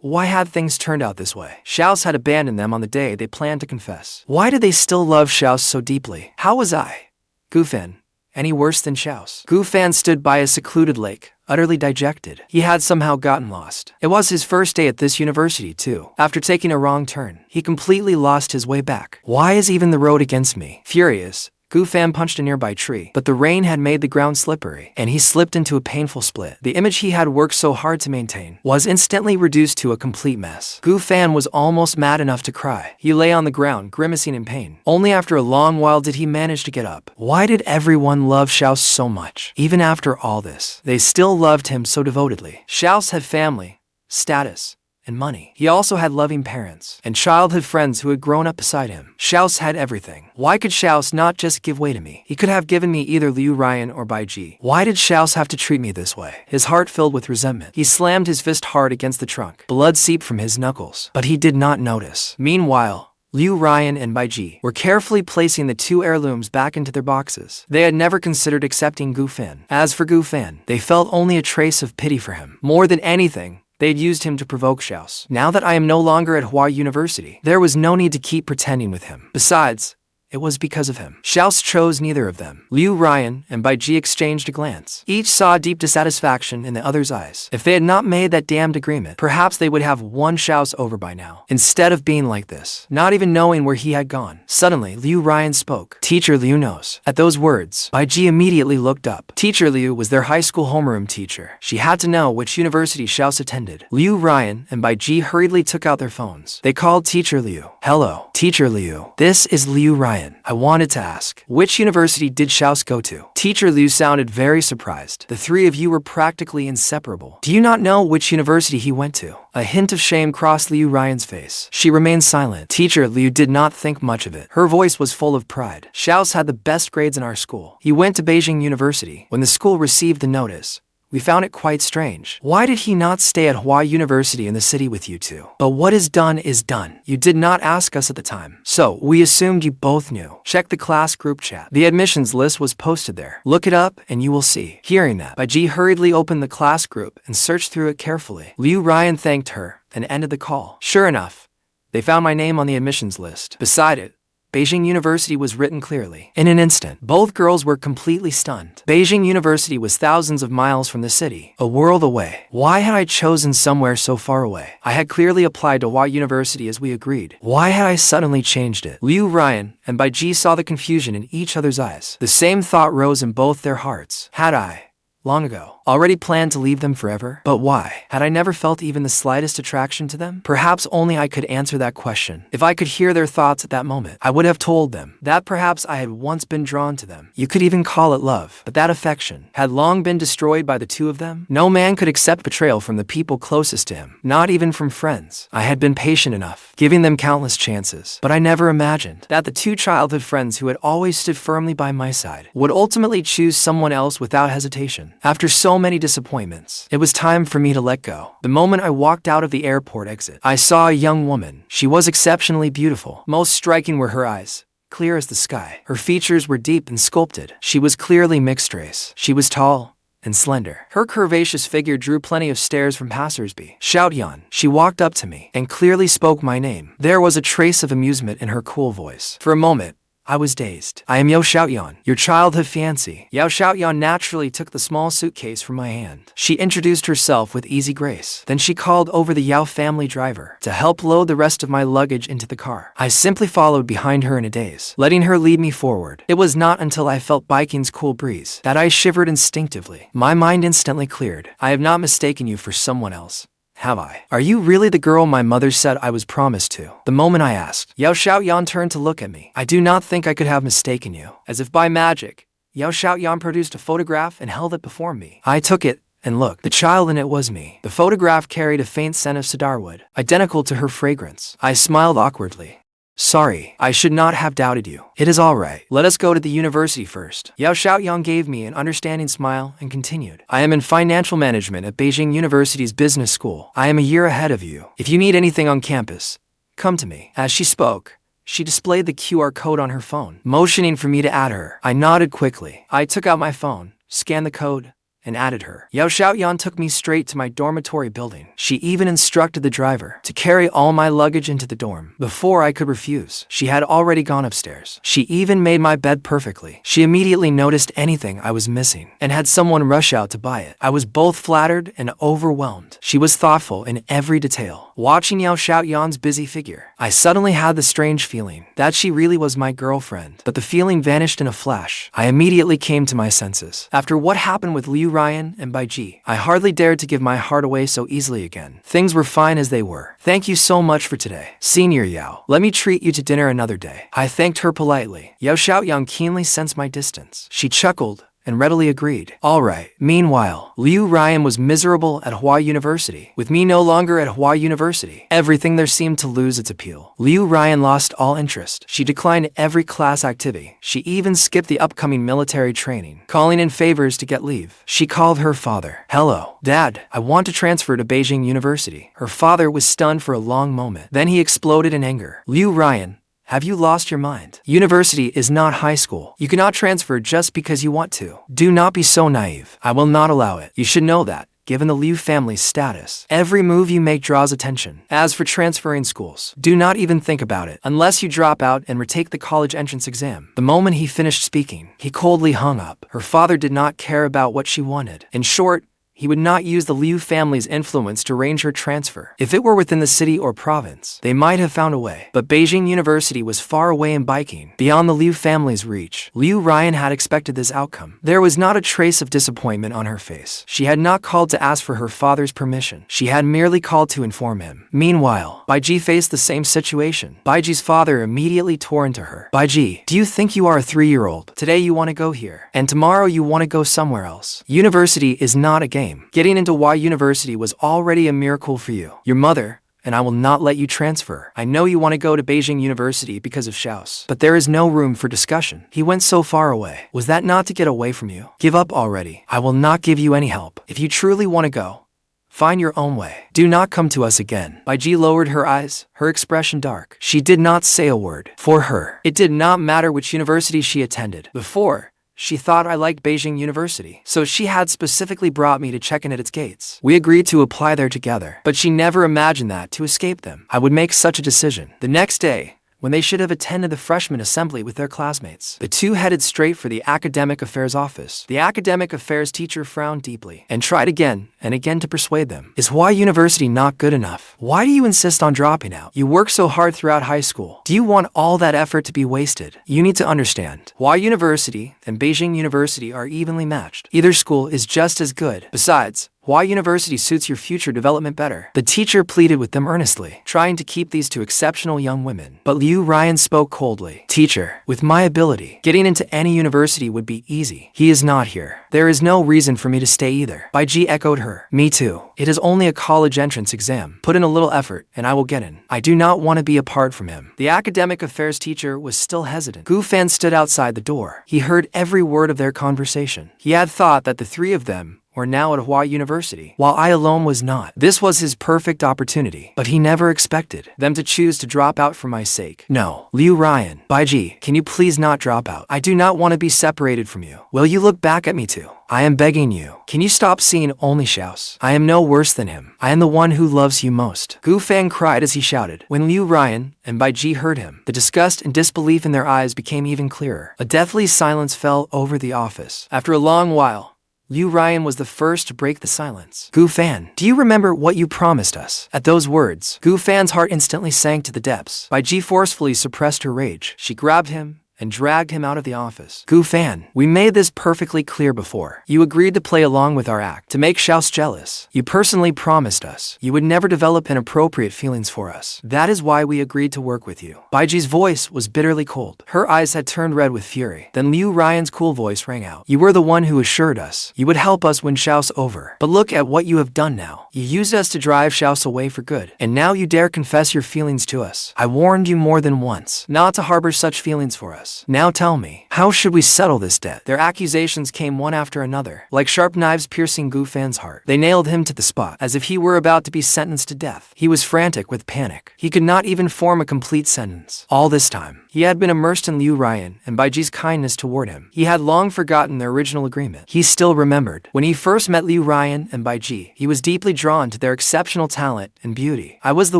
why had things turned out this way? Xiao had abandoned them on the day they planned to confess. Why did they still love Xiao so deeply? How was I, Gufan, any worse than Xiao? Gufan stood by a secluded lake, utterly dejected. He had somehow gotten lost. It was his first day at this university too. After taking a wrong turn, he completely lost his way back. Why is even the road against me? Furious, Gufan punched a nearby tree, but the rain had made the ground slippery, and he slipped into a painful split. The image he had worked so hard to maintain was instantly reduced to a complete mess. Gufan was almost mad enough to cry. He lay on the ground, grimacing in pain. Only after a long while did he manage to get up. Why did everyone love Xiao so much? Even after all this, they still loved him so devotedly. Xiao had family, status, and money. He also had loving parents and childhood friends who had grown up beside him. Xiao had everything. Why could Xiao not just give way to me? He could have given me either Liu Ruyan or Beicheng. Why did Xiao have to treat me this way? His heart filled with resentment. He slammed his fist hard against the trunk. Blood seeped from his knuckles, but he did not notice. Meanwhile, Liu Ruyan and Beicheng were carefully placing the two heirlooms back into their boxes. They had never considered accepting Gufan. As for Gufan, they felt only a trace of pity for him. More than anything, they'd used him to provoke Xiao. Now that I am no longer at Hua University, there was no need to keep pretending with him. Besides, it was because of him. Xiao chose neither of them. Liu Ruyan and Beicheng exchanged a glance. Each saw deep dissatisfaction in the other's eyes. If they had not made that damned agreement, perhaps they would have won Xiao over by now. Instead of being like this, not even knowing where he had gone. Suddenly, Liu Ruyan spoke. Teacher Liu knows. At those words, Beicheng immediately looked up. Teacher Liu was their high school homeroom teacher. She had to know which university Xiao attended. Liu Ruyan and Beicheng hurriedly took out their phones. They called Teacher Liu. Hello, Teacher Liu. This is Liu Ruyan. I wanted to ask, which university did Xiao go to? Teacher Liu sounded very surprised. The three of you were practically inseparable. Do you not know which university he went to? A hint of shame crossed Liu Ruyan's face. She remained silent. Teacher Liu did not think much of it. Her voice was full of pride. Xiao had the best grades in our school. He went to Beicheng University. When the school received the notice, we found it quite strange. Why did he not stay at Hua University in the city with you two? But what is done is done. You did not ask us at the time, so we assumed you both knew. Check the class group chat. The admissions list was posted there. Look it up and you will see. Hearing that, Beicheng hurriedly opened the class group and searched through it carefully. Liu Ruyan thanked her and ended the call. Sure enough, they found my name on the admissions list. Beside it, Beicheng University was written clearly. In an instant, both girls were completely stunned. Beicheng University was thousands of miles from the city, a world away. Why had I chosen somewhere so far away? I had clearly applied to Hua University as we agreed. Why had I suddenly changed it? Liu Ruyan and Beicheng saw the confusion in each other's eyes. The same thought rose in both their hearts. Had I, long ago, already planned to leave them forever? But why? Had I never felt even the slightest attraction to them? Perhaps only I could answer that question. If I could hear their thoughts at that moment, I would have told them that perhaps I had once been drawn to them. You could even call it love. But that affection had long been destroyed by the two of them. No man could accept betrayal from the people closest to him, not even from friends. I had been patient enough, giving them countless chances, but I never imagined that the two childhood friends who had always stood firmly by my side would ultimately choose someone else without hesitation. After so many disappointments, it was time for me to let go. The moment I walked out of the airport exit, I saw a young woman. She was exceptionally beautiful. Most striking were her eyes, clear as the sky. Her features were deep and sculpted. She was clearly mixed race. She was tall and slender. Her curvaceous figure drew plenty of stares from passers-by. Xiaotian. She walked up to me and clearly spoke my name. There was a trace of amusement in her cool voice. For a moment, I was dazed. I am Xiaotian, your childhood fiancé. Xiaotian naturally took the small suitcase from my hand. She introduced herself with easy grace. Then she called over the Yao family driver to help load the rest of my luggage into the car. I simply followed behind her in a daze, letting her lead me forward. It was not until I felt Beiking's cool breeze that I shivered instinctively. My mind instantly cleared. I have not mistaken you for someone else, have I? Are you really the girl my mother said I was promised to? The moment I asked, Xiaotian turned to look at me. I do not think I could have mistaken you. As if by magic, Xiaotian produced a photograph and held it before me. I took it and looked. The child in it was me. The photograph carried a faint scent of cedarwood, identical to her fragrance. I smiled awkwardly. Sorry, I should not have doubted you. It is all right. Let us go to the university first. Xiaotian gave me an understanding smile and continued. I am in financial management at Beicheng University's business school. I am a year ahead of you. If you need anything on campus, come to me. As she spoke, She displayed the QR code on her phone, motioning for me to add her. I nodded quickly. I took out my phone, scanned the code, and added her. Xiaotian took me straight to my dormitory building. She even instructed the driver to carry all my luggage into the dorm. Before I could refuse, she had already gone upstairs. She even made my bed perfectly. She immediately noticed anything I was missing and had someone rush out to buy it. I was both flattered and overwhelmed. She was thoughtful in every detail. Watching Xiaotian's busy figure, I suddenly had the strange feeling that she really was my girlfriend. But the feeling vanished in a flash. I immediately came to my senses. After what happened with Ruyan and Beicheng, I hardly dared to give my heart away so easily again. Things were fine as they were. Thank you so much for today, Senior Yao. Let me treat you to dinner another day. I thanked her politely. Xiaotian keenly sensed my distance. She chuckled and readily agreed. All right. Meanwhile, Ruyan was miserable at Hua University. With me no longer at Hua University, everything there seemed to lose its appeal. Ruyan lost all interest. She declined every class activity. She even skipped the upcoming military training, calling in favors to get leave. She called her father. Hello, Dad. I want to transfer to Beicheng University. Her father was stunned for a long moment. Then he exploded in anger. Ruyan, have you lost your mind? University is not high school. You cannot transfer just because you want to. Do not be so naive. I will not allow it. You should know that, given the Liu family's status, every move you make draws attention. As for transferring schools, do not even think about it, unless you drop out and retake the college entrance exam. The moment he finished speaking, he coldly hung up. Her father did not care about what she wanted. In short, he would not use the Liu family's influence to arrange her transfer. If it were within the city or province, they might have found a way. But Beicheng University was far away in Beicheng, beyond the Liu family's reach. Ruyan had expected this outcome. There was not a trace of disappointment on her face. She had not called to ask for her father's permission. She had merely called to inform him. Meanwhile, Beicheng faced the same situation. Beicheng's father immediately tore into her. Beicheng, do you think you are a 3-year-old? Today you want to go here, and tomorrow you want to go somewhere else. University is not a game. Getting into Y University was already a miracle for you, your mother, and I will not let you transfer. I know you want to go to Beicheng University because of Xiao's, but there is no room for discussion. He went so far away. Was that not to get away from you? Give up already. I will not give you any help. If you truly want to go, find your own way. Do not come to us again. Beicheng lowered her eyes, her expression dark. She did not say a word. For her, it did not matter which university she attended. Before, she thought I liked Beicheng University, so she had specifically brought me to check in at its gates. We agreed to apply there together, but she never imagined that to escape them, I would make such a decision. The next day, when they should have attended the freshman assembly with their classmates, the two headed straight for the academic affairs office. The academic affairs teacher frowned deeply and tried again and again to persuade them. Is Hua University not good enough? Why do you insist on dropping out? You worked so hard throughout high school. Do you want all that effort to be wasted? You need to understand, Hua University and Beicheng University are evenly matched. Either school is just as good. Besides, Hua University suits your future development better. The teacher pleaded with them earnestly, trying to keep these two exceptional young women. But Ruyan spoke coldly. Teacher, with my ability, getting into any university would be easy. He is not here. There is no reason for me to stay either. Beicheng echoed her. Me too. It is only a college entrance exam. Put in a little effort, and I will get in. I do not want to be apart from him. The academic affairs teacher was still hesitant. Gu Fan stood outside the door. He heard every word of their conversation. He had thought that the three of them were now at Hua University, while I alone was not. This was his perfect opportunity, but he never expected them to choose to drop out for my sake. No, Ruyan, Beicheng, can you please not drop out? I do not want to be separated from you. Will you look back at me too? I am begging you. Can you stop seeing only Xiao's? I am no worse than him. I am the one who loves you most. Gu Fan cried as he shouted. When Ruyan and Beicheng heard him, the disgust and disbelief in their eyes became even clearer. A deathly silence fell over the office. After a long while, Ruyan was the first to break the silence. Gu Fan, do you remember what you promised us? At those words, Gu Fan's heart instantly sank to the depths. Beicheng forcefully suppressed her rage. She grabbed him and dragged him out of the office. Gu Fan, we made this perfectly clear before. You agreed to play along with our act, to make Xiao jealous. You personally promised us you would never develop inappropriate feelings for us. That is why we agreed to work with you. Beicheng's voice was bitterly cold. Her eyes had turned red with fury. Then Ruyan's cool voice rang out. You were the one who assured us you would help us when Xiao's over. But look at what you have done now. You used us to drive Xiao's away for good, and now you dare confess your feelings to us. I warned you more than once not to harbor such feelings for us. us. Now tell me, how should we settle this debt? Their accusations came one after another, like sharp knives piercing Gu Fan's heart. They nailed him to the spot, as if he were about to be sentenced to death. He was frantic with panic. He could not even form a complete sentence. All this time, he had been immersed in Liu Ruyan and Beicheng's kindness toward him. He had long forgotten their original agreement. He still remembered. When he first met Liu Ruyan and Beicheng, he was deeply drawn to their exceptional talent and beauty. I was the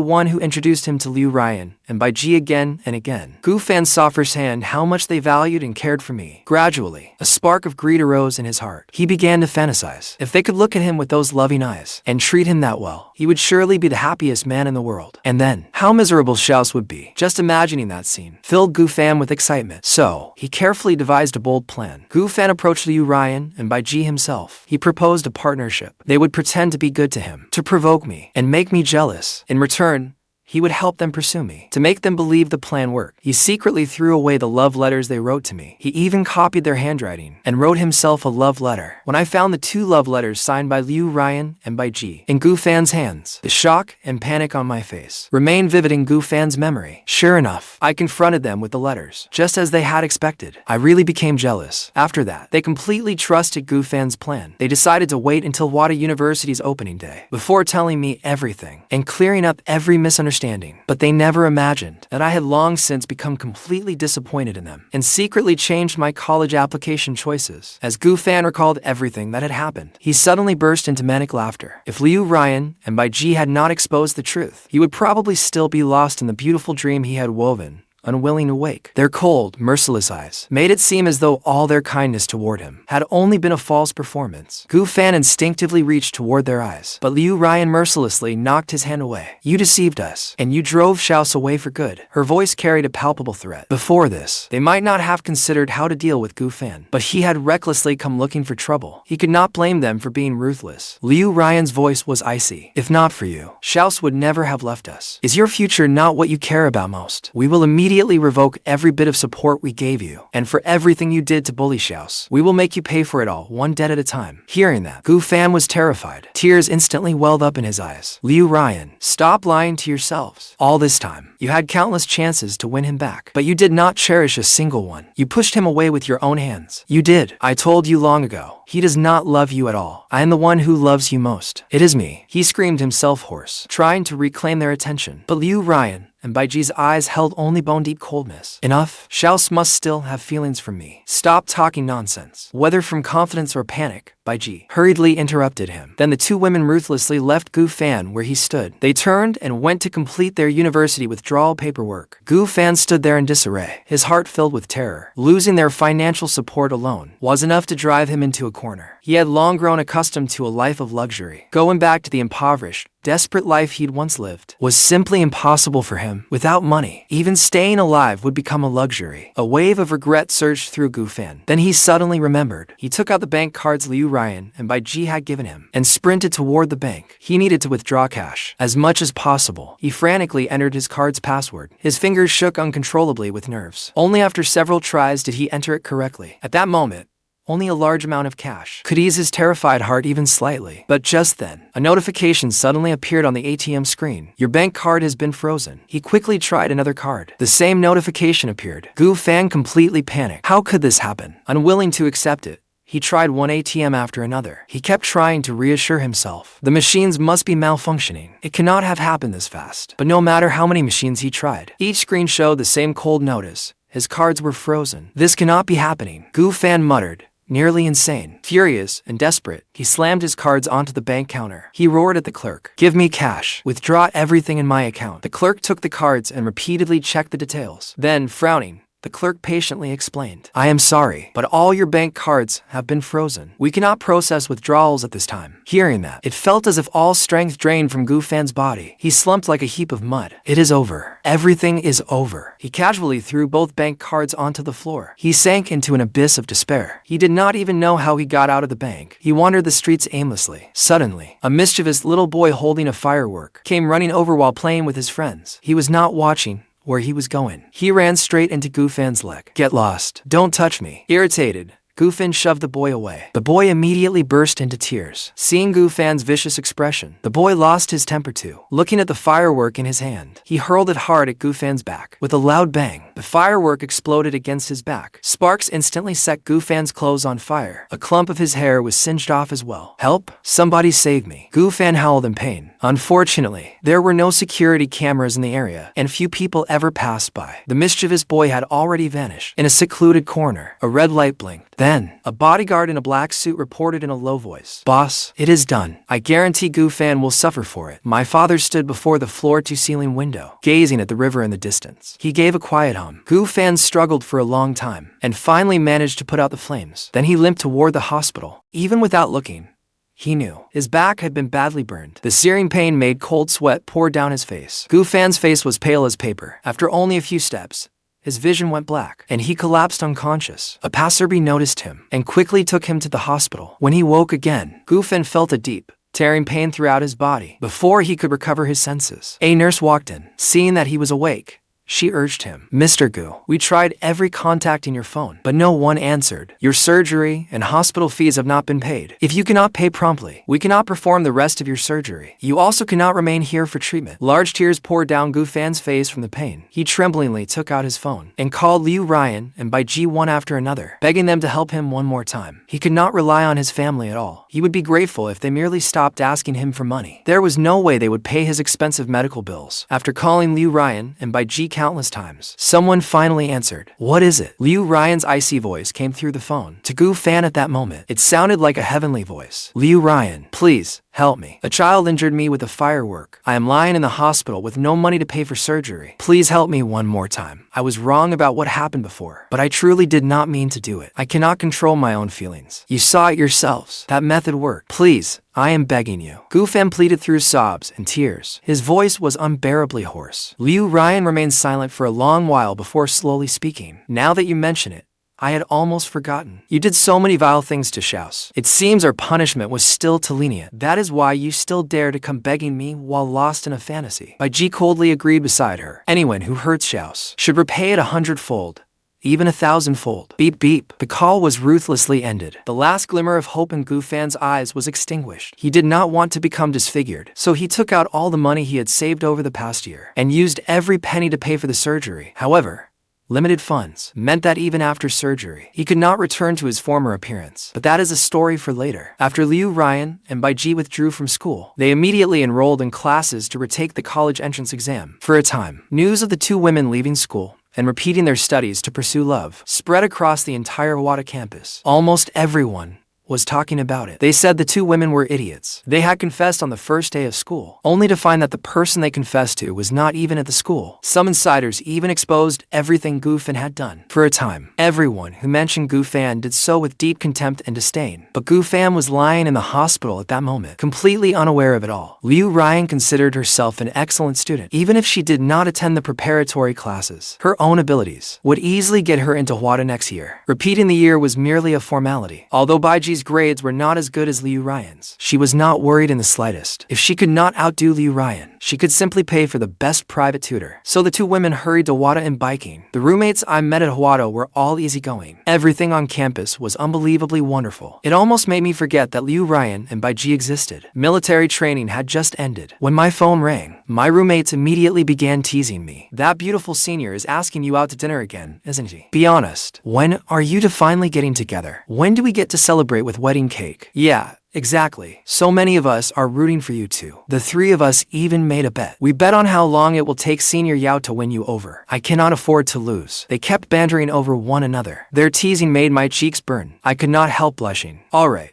one who introduced him to Liu Ruyan and Beicheng again and again. Gu Fan saw firsthand how much they valued and cared for me. Gradually, a spark of greed arose in his heart. He began to fantasize. If they could look at him with those loving eyes and treat him that well, he would surely be the happiest man in the world. And then, how miserable Xiao would be. Just imagining that scene filled Gu Fan with excitement. So, he carefully devised a bold plan. Gu Fan approached Liu Ruyan and Beicheng himself. He proposed a partnership. They would pretend to be good to him, to provoke me, and make me jealous. In return, he would help them pursue me. To make them believe the plan worked, he secretly threw away the love letters they wrote to me. He even copied their handwriting and wrote himself a love letter. When I found the 2 love letters signed by Liu Ruyan and Beicheng in Gu Fan's hands, the shock and panic on my face remained vivid in Gu Fan's memory. Sure enough, I confronted them with the letters, just as they had expected. I really became jealous. After that, they completely trusted Gu Fan's plan. They decided to wait until Wada University's opening day before telling me everything and clearing up every misunderstanding. But they never imagined that I had long since become completely disappointed in them and secretly changed my college application choices. As Gu Fan recalled everything that had happened, he suddenly burst into manic laughter. If Liu Ruyan and Beicheng had not exposed the truth, he would probably still be lost in the beautiful dream he had woven, unwilling to wake. Their cold, merciless eyes made it seem as though all their kindness toward him had only been a false performance. Gu Fan instinctively reached toward their eyes, but Liu Ruyan mercilessly knocked his hand away. You deceived us, and you drove Xiao away for good. Her voice carried a palpable threat. Before this, they might not have considered how to deal with Gu Fan, but he had recklessly come looking for trouble. He could not blame them for being ruthless. Liu Ruyan's voice was icy. If not for you, Xiao would never have left us. Is your future not what you care about most? We will immediately revoke every bit of support we gave you, and for everything you did to bully Xiao, we will make you pay for it all, one debt at a time. Hearing that, Gu Fan was terrified. Tears instantly welled up in his eyes. Liu Ruyan, stop lying to yourselves. All this time, you had countless chances to win him back, but you did not cherish a single one. You pushed him away with your own hands. You did. I told you long ago. He does not love you at all. I am the one who loves you most. It is me. He screamed himself hoarse, trying to reclaim their attention. But Liu Ruyan and Beicheng's eyes held only bone-deep coldness. Enough. Xiao must still have feelings for me. Stop talking nonsense. Whether from confidence or panic, Beicheng hurriedly interrupted him. Then the 2 women ruthlessly left Gu Fan where he stood. They turned and went to complete their university withdrawal paperwork. Gu Fan stood there in disarray, his heart filled with terror. Losing their financial support alone was enough to drive him into a corner. He had long grown accustomed to a life of luxury. Going back to the impoverished, desperate life he'd once lived was simply impossible for him. Without money, even staying alive would become a luxury. A wave of regret surged through Gu Fan. Then he suddenly remembered. He took out the bank cards Liu Ruyan and Beicheng had given him and sprinted toward the bank. He needed to withdraw cash as much as possible. He frantically entered his card's password. His fingers shook uncontrollably with nerves. Only after several tries did he enter it correctly. At that moment, only a large amount of cash could ease his terrified heart even slightly. But just then, a notification suddenly appeared on the ATM screen. Your bank card has been frozen. He quickly tried another card. The same notification appeared. Gu Fan completely panicked. How could this happen? Unwilling to accept it, he tried one ATM after another. He kept trying to reassure himself. The machines must be malfunctioning. It cannot have happened this fast. But no matter how many machines he tried, each screen showed the same cold notice. His cards were frozen. This cannot be happening, Gu Fan muttered. Nearly insane. Furious and desperate, he slammed his cards onto the bank counter. He roared at the clerk. Give me cash. Withdraw everything in my account. The clerk took the cards and repeatedly checked the details. Then, frowning, the clerk patiently explained. I am sorry, but all your bank cards have been frozen. We cannot process withdrawals at this time. Hearing that, it felt as if all strength drained from Gu Fan's body. He slumped like a heap of mud. It is over. Everything is over. He casually threw both bank cards onto the floor. He sank into an abyss of despair. He did not even know how he got out of the bank. He wandered the streets aimlessly. Suddenly, a mischievous little boy holding a firework came running over while playing with his friends. He was not watching where he was going. He ran straight into Gu Fan's leg. Get lost. Don't touch me. Irritated, Gu Fan shoved the boy away. The boy immediately burst into tears. Seeing Gu Fan's vicious expression, the boy lost his temper too. Looking at the firework in his hand, he hurled it hard at Gu Fan's back. With a loud bang, the firework exploded against his back. Sparks instantly set Gu Fan's clothes on fire. A clump of his hair was singed off as well. Help! Somebody save me! Gu Fan howled in pain. Unfortunately, there were no security cameras in the area, and few people ever passed by. The mischievous boy had already vanished. In a secluded corner, a red light blinked. Then, a bodyguard in a black suit reported in a low voice, "Boss, it is done. I guarantee Gu Fan will suffer for it." My father stood before the floor-to-ceiling window, gazing at the river in the distance. He gave a quiet hum. Gu Fan struggled for a long time, and finally managed to put out the flames. Then he limped toward the hospital. Even without looking, he knew. His back had been badly burned. The searing pain made cold sweat pour down his face. Gu Fan's face was pale as paper. After only a few steps, his vision went black, and he collapsed unconscious. A passerby noticed him, and quickly took him to the hospital. When he woke again, Gu Fan felt a deep, tearing pain throughout his body. Before he could recover his senses, a nurse walked in. Seeing that he was awake, she urged him, "Mr. Gu, we tried every contact in your phone, but no one answered. Your surgery and hospital fees have not been paid. If you cannot pay promptly, we cannot perform the rest of your surgery. You also cannot remain here for treatment." Large tears poured down Gu Fan's face from the pain. He tremblingly took out his phone and called Liu Ruyan and Beicheng one after another, begging them to help him one more time. He could not rely on his family at all. He would be grateful if they merely stopped asking him for money. There was no way they would pay his expensive medical bills. After calling Liu Ruyan and Beicheng countless times, someone finally answered. "What is it?" Liu Ruyan's icy voice came through the phone. To Gu Fan at that moment, it sounded like a heavenly voice. "Liu Ruyan, please, help me. A child injured me with a firework. I am lying in the hospital with no money to pay for surgery. Please help me one more time. I was wrong about what happened before, but I truly did not mean to do it. I cannot control my own feelings. You saw it yourselves. That method worked. Please, I am begging you." Gu Fan pleaded through sobs and tears. His voice was unbearably hoarse. Liu Ruyan remained silent for a long while before slowly speaking. "Now that you mention it, I had almost forgotten. You did so many vile things to Xiao. It seems our punishment was still too lenient. That is why you still dare to come begging me while lost in a fantasy." Beicheng coldly agreed beside her. "Anyone who hurts Xiao should repay it 100-fold. Even 1,000-fold. Beep beep. The call was ruthlessly ended. The last glimmer of hope in Gu Fan's eyes was extinguished. He did not want to become disfigured, so he took out all the money he had saved over the past year, and used every penny to pay for the surgery. However, limited funds meant that even after surgery, he could not return to his former appearance. But that is a story for later. After Liu Ruyan and Beicheng withdrew from school, they immediately enrolled in classes to retake the college entrance exam. For a time, news of the two women leaving school and repeating their studies to pursue love spread across the entire Wada campus. Almost everyone was talking about it. They said the two women were idiots. They had confessed on the first day of school, only to find that the person they confessed to was not even at the school. Some insiders even exposed everything Gu Fan had done. For a time, everyone who mentioned Gu Fan did so with deep contempt and disdain. But Gu Fan was lying in the hospital at that moment, completely unaware of it all. Liu Ruyan considered herself an excellent student. Even if she did not attend the preparatory classes, her own abilities would easily get her into Wada next year. Repeating the year was merely a formality. Although Beicheng's grades were not as good as Liu Ruyan's, she was not worried in the slightest. If she could not outdo Liu Ruyan, she could simply pay for the best private tutor. So the two women hurried to Wada in Beicheng. The roommates I met at Wada were all easygoing. Everything on campus was unbelievably wonderful. It almost made me forget that Liu Ruyan and Beicheng existed. Military training had just ended. When my phone rang, my roommates immediately began teasing me. "That beautiful senior is asking you out to dinner again, isn't he? Be honest. When are you two finally getting together? When do we get to celebrate with wedding cake?" "Yeah, exactly. So many of us are rooting for you two. The three of us even made a bet. We bet on how long it will take Senior Yao to win you over. I cannot afford to lose." They kept bantering over one another. Their teasing made my cheeks burn. I could not help blushing. All right.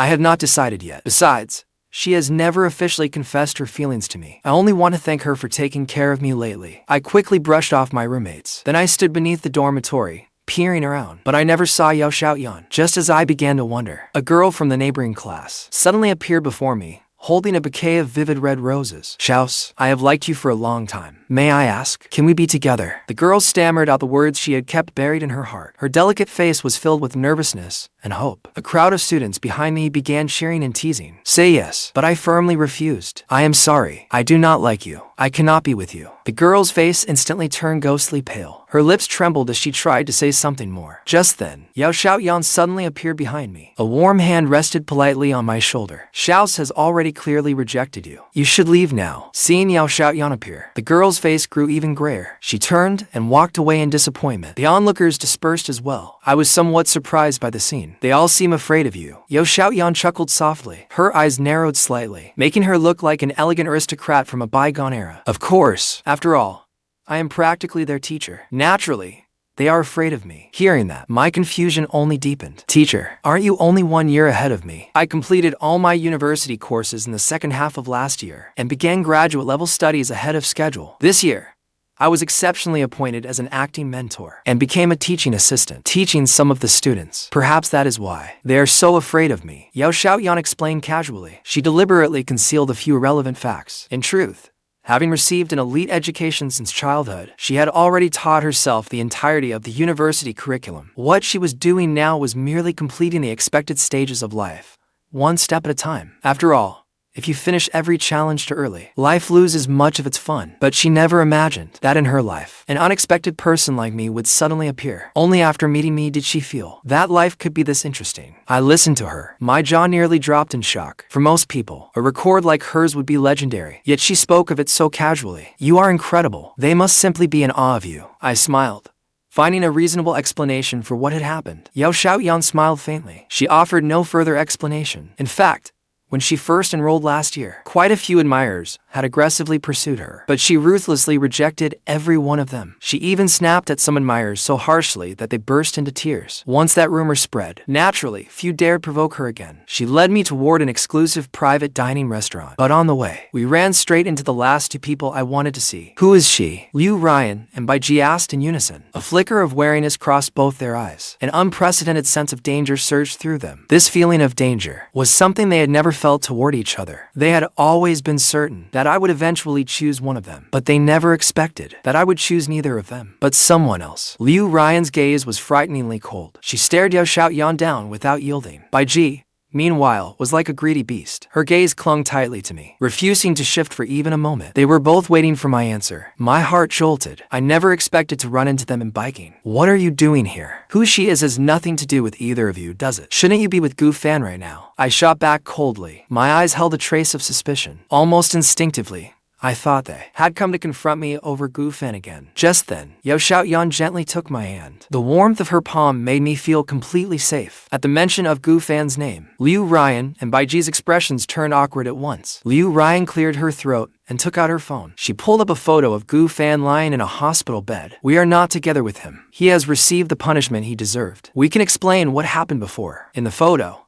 I have not decided yet. Besides, she has never officially confessed her feelings to me. I only want to thank her for taking care of me lately." I quickly brushed off my roommates. Then I stood beneath the dormitory, peering around, but I never saw Xiaotian. Just as I began to wonder, a girl from the neighboring class suddenly appeared before me, holding a bouquet of vivid red roses. "Xiao, I have liked you for a long time. May I ask, can we be together?" The girl stammered out the words she had kept buried in her heart. Her delicate face was filled with nervousness and hope. A crowd of students behind me began cheering and teasing. "Say yes," but I firmly refused. "I am sorry. I do not like you." I cannot be with you. The girl's face instantly turned ghostly pale. Her lips trembled as she tried to say something more. Just then, Xiaotian suddenly appeared behind me. A warm hand rested politely on my shoulder. Xiao has already clearly rejected you. You should leave now. Seeing Xiaotian appear, the girl's face grew even grayer. She turned and walked away in disappointment. The onlookers dispersed as well. I was somewhat surprised by the scene. They all seem afraid of you. Xiaotian chuckled softly. Her eyes narrowed slightly, making her look like an elegant aristocrat from a bygone era. Of course, after all, I am practically their teacher. Naturally, they are afraid of me. Hearing that, my confusion only deepened. Teacher, aren't you only 1 year ahead of me? I completed all my university courses in the second half of last year and began graduate level studies ahead of schedule. This year, I was exceptionally appointed as an acting mentor and became a teaching assistant, teaching some of the students. Perhaps that is why they are so afraid of me. Xiaotian explained casually. She deliberately concealed a few irrelevant facts. In truth, having received an elite education since childhood, she had already taught herself the entirety of the university curriculum. What she was doing now was merely completing the expected stages of life, one step at a time. After all, if you finish every challenge too early, life loses much of its fun. But she never imagined that in her life, an unexpected person like me would suddenly appear. Only after meeting me did she feel that life could be this interesting. I listened to her. My jaw nearly dropped in shock. For most people, a record like hers would be legendary. Yet she spoke of it so casually. You are incredible. They must simply be in awe of you. I smiled, finding a reasonable explanation for what had happened. Xiaotian smiled faintly. She offered no further explanation. In fact, when she first enrolled last year, quite a few admirers had aggressively pursued her, but she ruthlessly rejected every one of them. She even snapped at some admirers so harshly that they burst into tears. Once that rumor spread, naturally, few dared provoke her again. She led me toward an exclusive private dining restaurant, but on the way, we ran straight into the last two people I wanted to see. Who is she? Ruyan and Beicheng asked in unison. A flicker of wariness crossed both their eyes. An unprecedented sense of danger surged through them. This feeling of danger was something they had never felt toward each other. They had always been certain that I would eventually choose one of them, but they never expected that I would choose neither of them, but someone else. Ruyan's gaze was frighteningly cold. She stared Xiaotian down without yielding. Beicheng, meanwhile, was like a greedy beast. Her gaze clung tightly to me, refusing to shift for even a moment. They were both waiting for my answer. My heart jolted. I never expected to run into them in Beicheng. What are you doing here? Who she is has nothing to do with either of you, does it? Shouldn't you be with Fan right now? I shot back coldly. My eyes held a trace of suspicion. Almost instinctively, I thought they had come to confront me over Fan again. Just then, Xiaotian gently took my hand. The warmth of her palm made me feel completely safe. At the mention of Fan's name, Ruyan and Beicheng's expressions turned awkward at once. Ruyan cleared her throat and took out her phone. She pulled up a photo of Fan lying in a hospital bed. We are not together with him. He has received the punishment he deserved. We can explain what happened before. In the photo,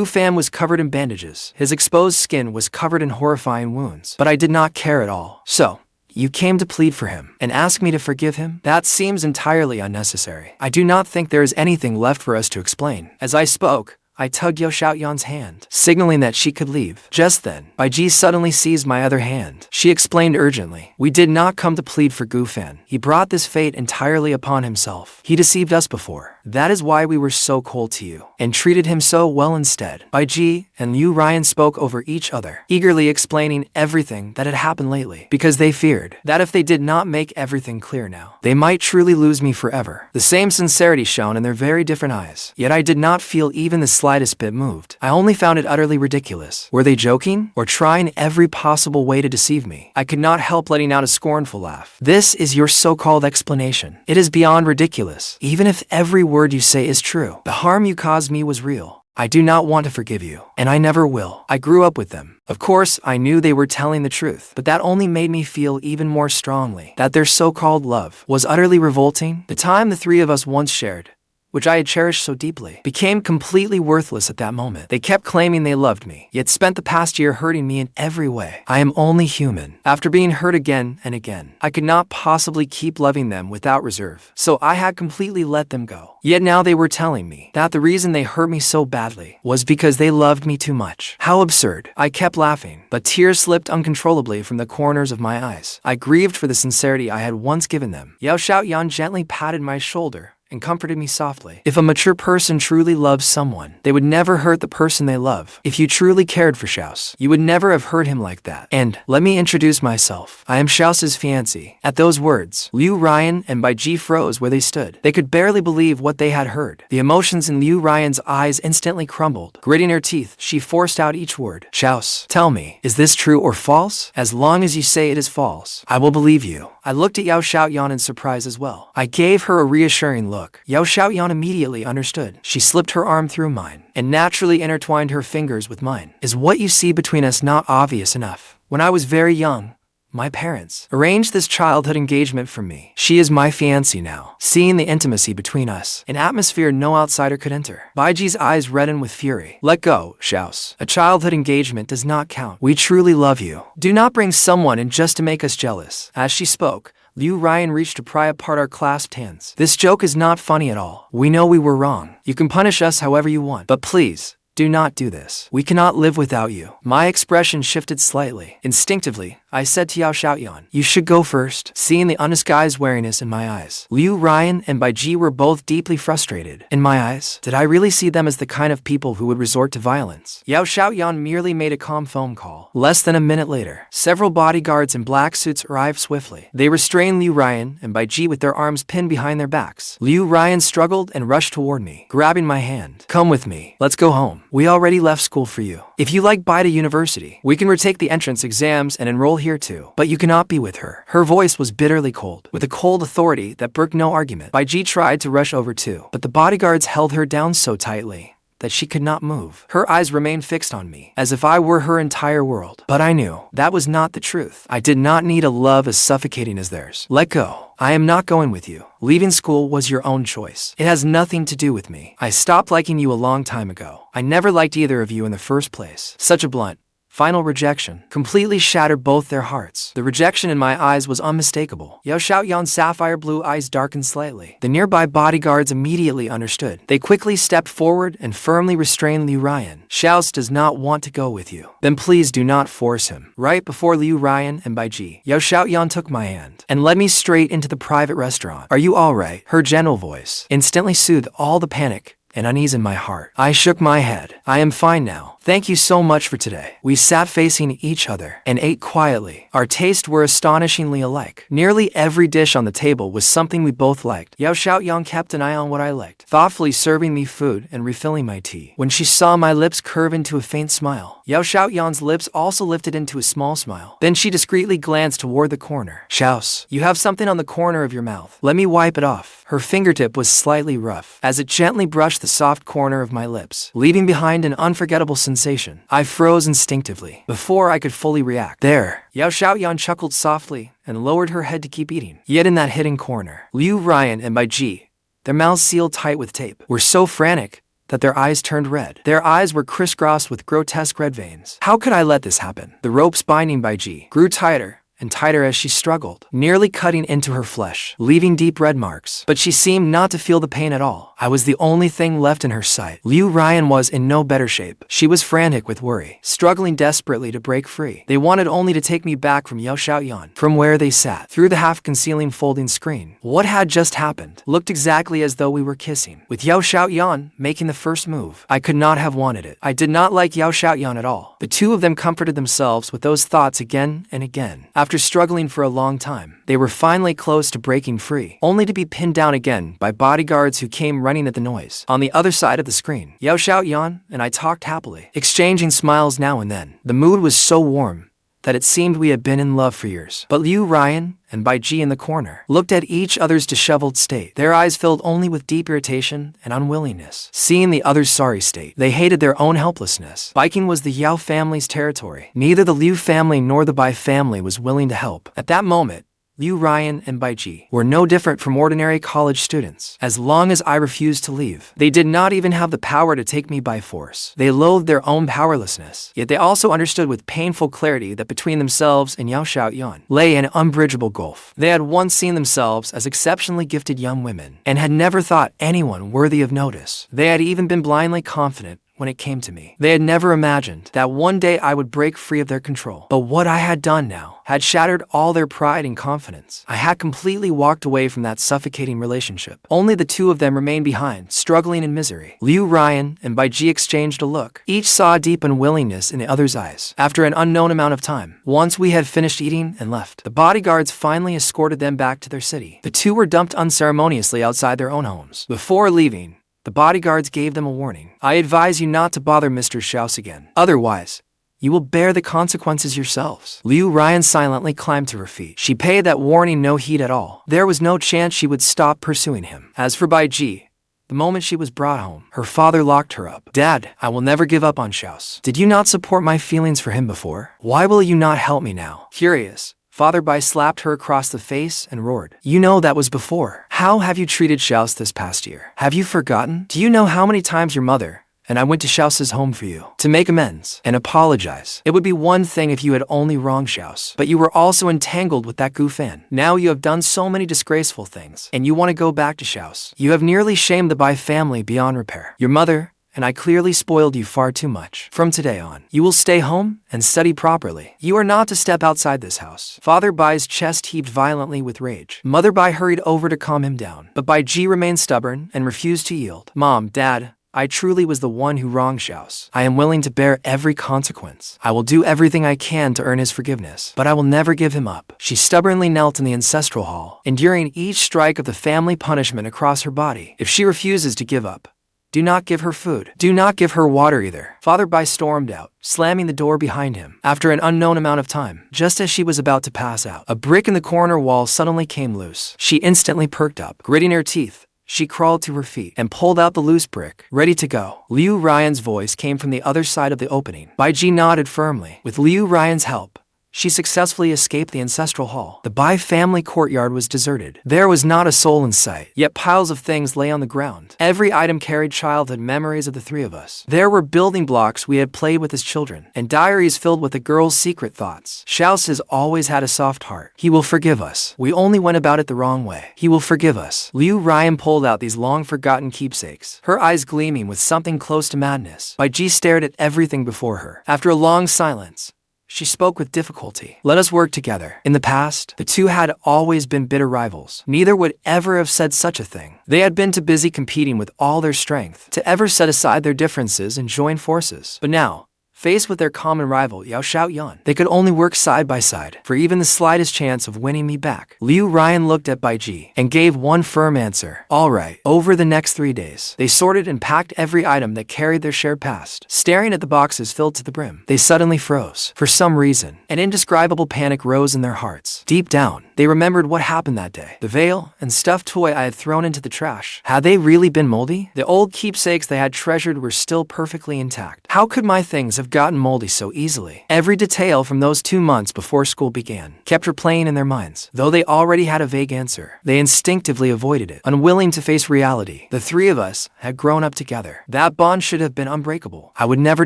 Fan was covered in bandages. His exposed skin was covered in horrifying wounds. But I did not care at all. So, you came to plead for him and ask me to forgive him? That seems entirely unnecessary. I do not think there is anything left for us to explain. As I spoke, I tugged Xiaotian's hand, signaling that she could leave. Just then, Beicheng suddenly seized my other hand. She explained urgently, we did not come to plead for Fan. He brought this fate entirely upon himself. He deceived us before. That is why we were so cold to you and treated him so well instead. Beicheng and Ruyan spoke over each other, eagerly explaining everything that had happened lately, because they feared that if they did not make everything clear now, they might truly lose me forever. The same sincerity shone in their very different eyes. Yet I did not feel even the slightest bit moved. I only found it utterly ridiculous. Were they joking or trying every possible way to deceive me? I could not help letting out a scornful laugh. This is your so-called explanation. It is beyond ridiculous. Even if every word you say is true, the harm you caused me was real. I do not want to forgive you, and I never will. I grew up with them. Of course, I knew they were telling the truth, but that only made me feel even more strongly that their so-called love was utterly revolting. The time the three of us once shared, which I had cherished so deeply, became completely worthless at that moment. They kept claiming they loved me, yet spent the past year hurting me in every way. I am only human. After being hurt again and again, I could not possibly keep loving them without reserve, so I had completely let them go. Yet now they were telling me that the reason they hurt me so badly was because they loved me too much. How absurd. I kept laughing, but tears slipped uncontrollably from the corners of my eyes. I grieved for the sincerity I had once given them. Xiaotian gently patted my shoulder, and comforted me softly. If a mature person truly loves someone, they would never hurt the person they love. If you truly cared for Xiao, you would never have hurt him like that. And let me introduce myself. I am Xiao's fiancé. At those words, Liu Ruyan and Beicheng froze where they stood. They could barely believe what they had heard. The emotions in Liu Ruyan's eyes instantly crumbled. Gritting her teeth, she forced out each word. Xiao, tell me, is this true or false? As long as you say it is false, I will believe you. I looked at Xiaotian in surprise as well. I gave her a reassuring look. Xiaotian immediately understood. She slipped her arm through mine and naturally intertwined her fingers with mine. Is what you see between us not obvious enough? When I was very young, my parents arranged this childhood engagement for me. She is my fiancé now. Seeing the intimacy between us, an atmosphere no outsider could enter. Beicheng's eyes reddened with fury. Let go, Xiao. A childhood engagement does not count. We truly love you. Do not bring someone in just to make us jealous. As she spoke, Liu Ruyan reached to pry apart our clasped hands. This joke is not funny at all. We know we were wrong. You can punish us however you want, but please, do not do this. We cannot live without you. My expression shifted slightly. Instinctively, I said to Xiaotian, you should go first. Seeing the undisguised wariness in my eyes, Liu Ruyan and Beicheng were both deeply frustrated. In my eyes, did I really see them as the kind of people who would resort to violence? Xiaotian merely made a calm phone call. Less than a minute later, several bodyguards in black suits arrived swiftly. They restrained Liu Ruyan and Beicheng with their arms pinned behind their backs. Liu Ruyan struggled and rushed toward me, grabbing my hand. Come with me. Let's go home. We already left school for you. If you like Beicheng University, we can retake the entrance exams and enroll here too. But you cannot be with her. Her voice was bitterly cold, with a cold authority that brooked no argument. Beicheng tried to rush over too, but the bodyguards held her down so tightly that she could not move. Her eyes remained fixed on me, as if I were her entire world. But I knew that was not the truth. I did not need a love as suffocating as theirs. Let go. I am not going with you. Leaving school was your own choice. It has nothing to do with me. I stopped liking you a long time ago. I never liked either of you in the first place. Such a blunt, final rejection completely shattered both their hearts. The rejection in my eyes was unmistakable. Xiaotian's sapphire blue eyes darkened slightly. The nearby bodyguards immediately understood. They quickly stepped forward and firmly restrained Liu Ruyan. Xiao does not want to go with you. Then please do not force him. Right before Liu Ruyan and Beicheng, Xiaotian took my hand and led me straight into the private restaurant. Are you alright? Her gentle voice instantly soothed all the panic and unease in my heart. I shook my head. I am fine now. Thank you so much for today. We sat facing each other and ate quietly. Our tastes were astonishingly alike. Nearly every dish on the table was something we both liked. Xiaotian kept an eye on what I liked, thoughtfully serving me food and refilling my tea. When she saw my lips curve into a faint smile, Xiaotian's lips also lifted into a small smile. Then she discreetly glanced toward the corner. Xiao, you have something on the corner of your mouth. Let me wipe it off. Her fingertip was slightly rough, as it gently brushed the soft corner of my lips, leaving behind an unforgettable sensation. I froze instinctively, before I could fully react. There, Xiaotian chuckled softly and lowered her head to keep eating. Yet in that hidden corner, Liu Ruyan and Beicheng, their mouths sealed tight with tape, were so frantic that their eyes turned red. Their eyes were crisscrossed with grotesque red veins. How could I let this happen? The ropes binding Beicheng grew tighter and tighter as she struggled, nearly cutting into her flesh, leaving deep red marks. But she seemed not to feel the pain at all. I was the only thing left in her sight. Liu Ruyan was in no better shape. She was frantic with worry, struggling desperately to break free. They wanted only to take me back from Xiaotian, from where they sat, through the half-concealing folding screen. What had just happened looked exactly as though we were kissing, with Xiaotian making the first move. I could not have wanted it. I did not like Xiaotian at all. The two of them comforted themselves with those thoughts again and again. After struggling for a long time, they were finally close to breaking free, only to be pinned down again by bodyguards who came running at the noise. On the other side of the screen, Xiaotian and I talked happily, exchanging smiles now and then. The mood was so warm that it seemed we had been in love for years. But Liu Ruyan and Beicheng in the corner looked at each other's disheveled state, their eyes filled only with deep irritation and unwillingness. Seeing the other's sorry state, they hated their own helplessness. Beicheng was the Yao family's territory. Neither the Liu family nor the Bai family was willing to help. At that moment, Liu Ruyan and Beicheng were no different from ordinary college students. As long as I refused to leave, they did not even have the power to take me by force. They loathed their own powerlessness, yet they also understood with painful clarity that between themselves and Xiaotian lay an unbridgeable gulf. They had once seen themselves as exceptionally gifted young women, and had never thought anyone worthy of notice. They had even been blindly confident when it came to me. They had never imagined that one day I would break free of their control. But what I had done now had shattered all their pride and confidence. I had completely walked away from that suffocating relationship. Only the two of them remained behind, struggling in misery. Liu Ruyan and Beicheng exchanged a look. Each saw a deep unwillingness in the other's eyes. After an unknown amount of time, once we had finished eating and left, the bodyguards finally escorted them back to their city. The two were dumped unceremoniously outside their own homes. Before leaving, the bodyguards gave them a warning. I advise you not to bother Mr. Xiao again. Otherwise, you will bear the consequences yourselves. Liu Ruyan silently climbed to her feet. She paid that warning no heed at all. There was no chance she would stop pursuing him. As for Beicheng, the moment she was brought home, her father locked her up. Dad, I will never give up on Xiao. Did you not support my feelings for him before? Why will you not help me now? Furious, Father Bai slapped her across the face and roared. You know that was before. How have you treated Xiao this past year? Have you forgotten? Do you know how many times your mother and I went to Xiao's home for you to make amends and apologize? It would be one thing if you had only wronged Xiao, but you were also entangled with that goofan. Now you have done so many disgraceful things, and you want to go back to Xiao. You have nearly shamed the Bai family beyond repair. Your mother and I clearly spoiled you far too much. From today on, you will stay home and study properly. You are not to step outside this house. Father Bai's chest heaved violently with rage. Mother Bai hurried over to calm him down, but Beicheng remained stubborn and refused to yield. Mom, Dad, I truly was the one who wronged Xiao. I am willing to bear every consequence. I will do everything I can to earn his forgiveness, but I will never give him up. She stubbornly knelt in the ancestral hall, enduring each strike of the family punishment across her body. If she refuses to give up, do not give her food. Do not give her water either. Father Bai stormed out, slamming the door behind him. After an unknown amount of time, just as she was about to pass out, a brick in the corner wall suddenly came loose. She instantly perked up. Gritting her teeth, she crawled to her feet and pulled out the loose brick, ready to go. Liu Ruyan's voice came from the other side of the opening. Beicheng nodded firmly. With Liu Ruyan's help, she successfully escaped the ancestral hall. The Bai family courtyard was deserted. There was not a soul in sight, yet piles of things lay on the ground. Every item carried childhood memories of the three of us. There were building blocks we had played with as children, and diaries filled with a girl's secret thoughts. Xiao has always had a soft heart. He will forgive us. We only went about it the wrong way. He will forgive us. Liu Ruyan pulled out these long-forgotten keepsakes, her eyes gleaming with something close to madness. Beicheng stared at everything before her. After a long silence, she spoke with difficulty. Let us work together. In the past, the two had always been bitter rivals. Neither would ever have said such a thing. They had been too busy competing with all their strength to ever set aside their differences and join forces. But now, faced with their common rival, Xiaotian, they could only work side by side for even the slightest chance of winning me back. Liu Ruyan looked at Beicheng and gave one firm answer. All right. Over the next 3 days, they sorted and packed every item that carried their shared past. Staring at the boxes filled to the brim, they suddenly froze. For some reason, an indescribable panic rose in their hearts. Deep down, they remembered what happened that day. The veil and stuffed toy I had thrown into the trash. Had they really been moldy? The old keepsakes they had treasured were still perfectly intact. How could my things have gotten moldy so easily? Every detail from those 2 months before school began kept replaying in their minds. Though they already had a vague answer, they instinctively avoided it, unwilling to face reality. The three of us had grown up together. That bond should have been unbreakable. I would never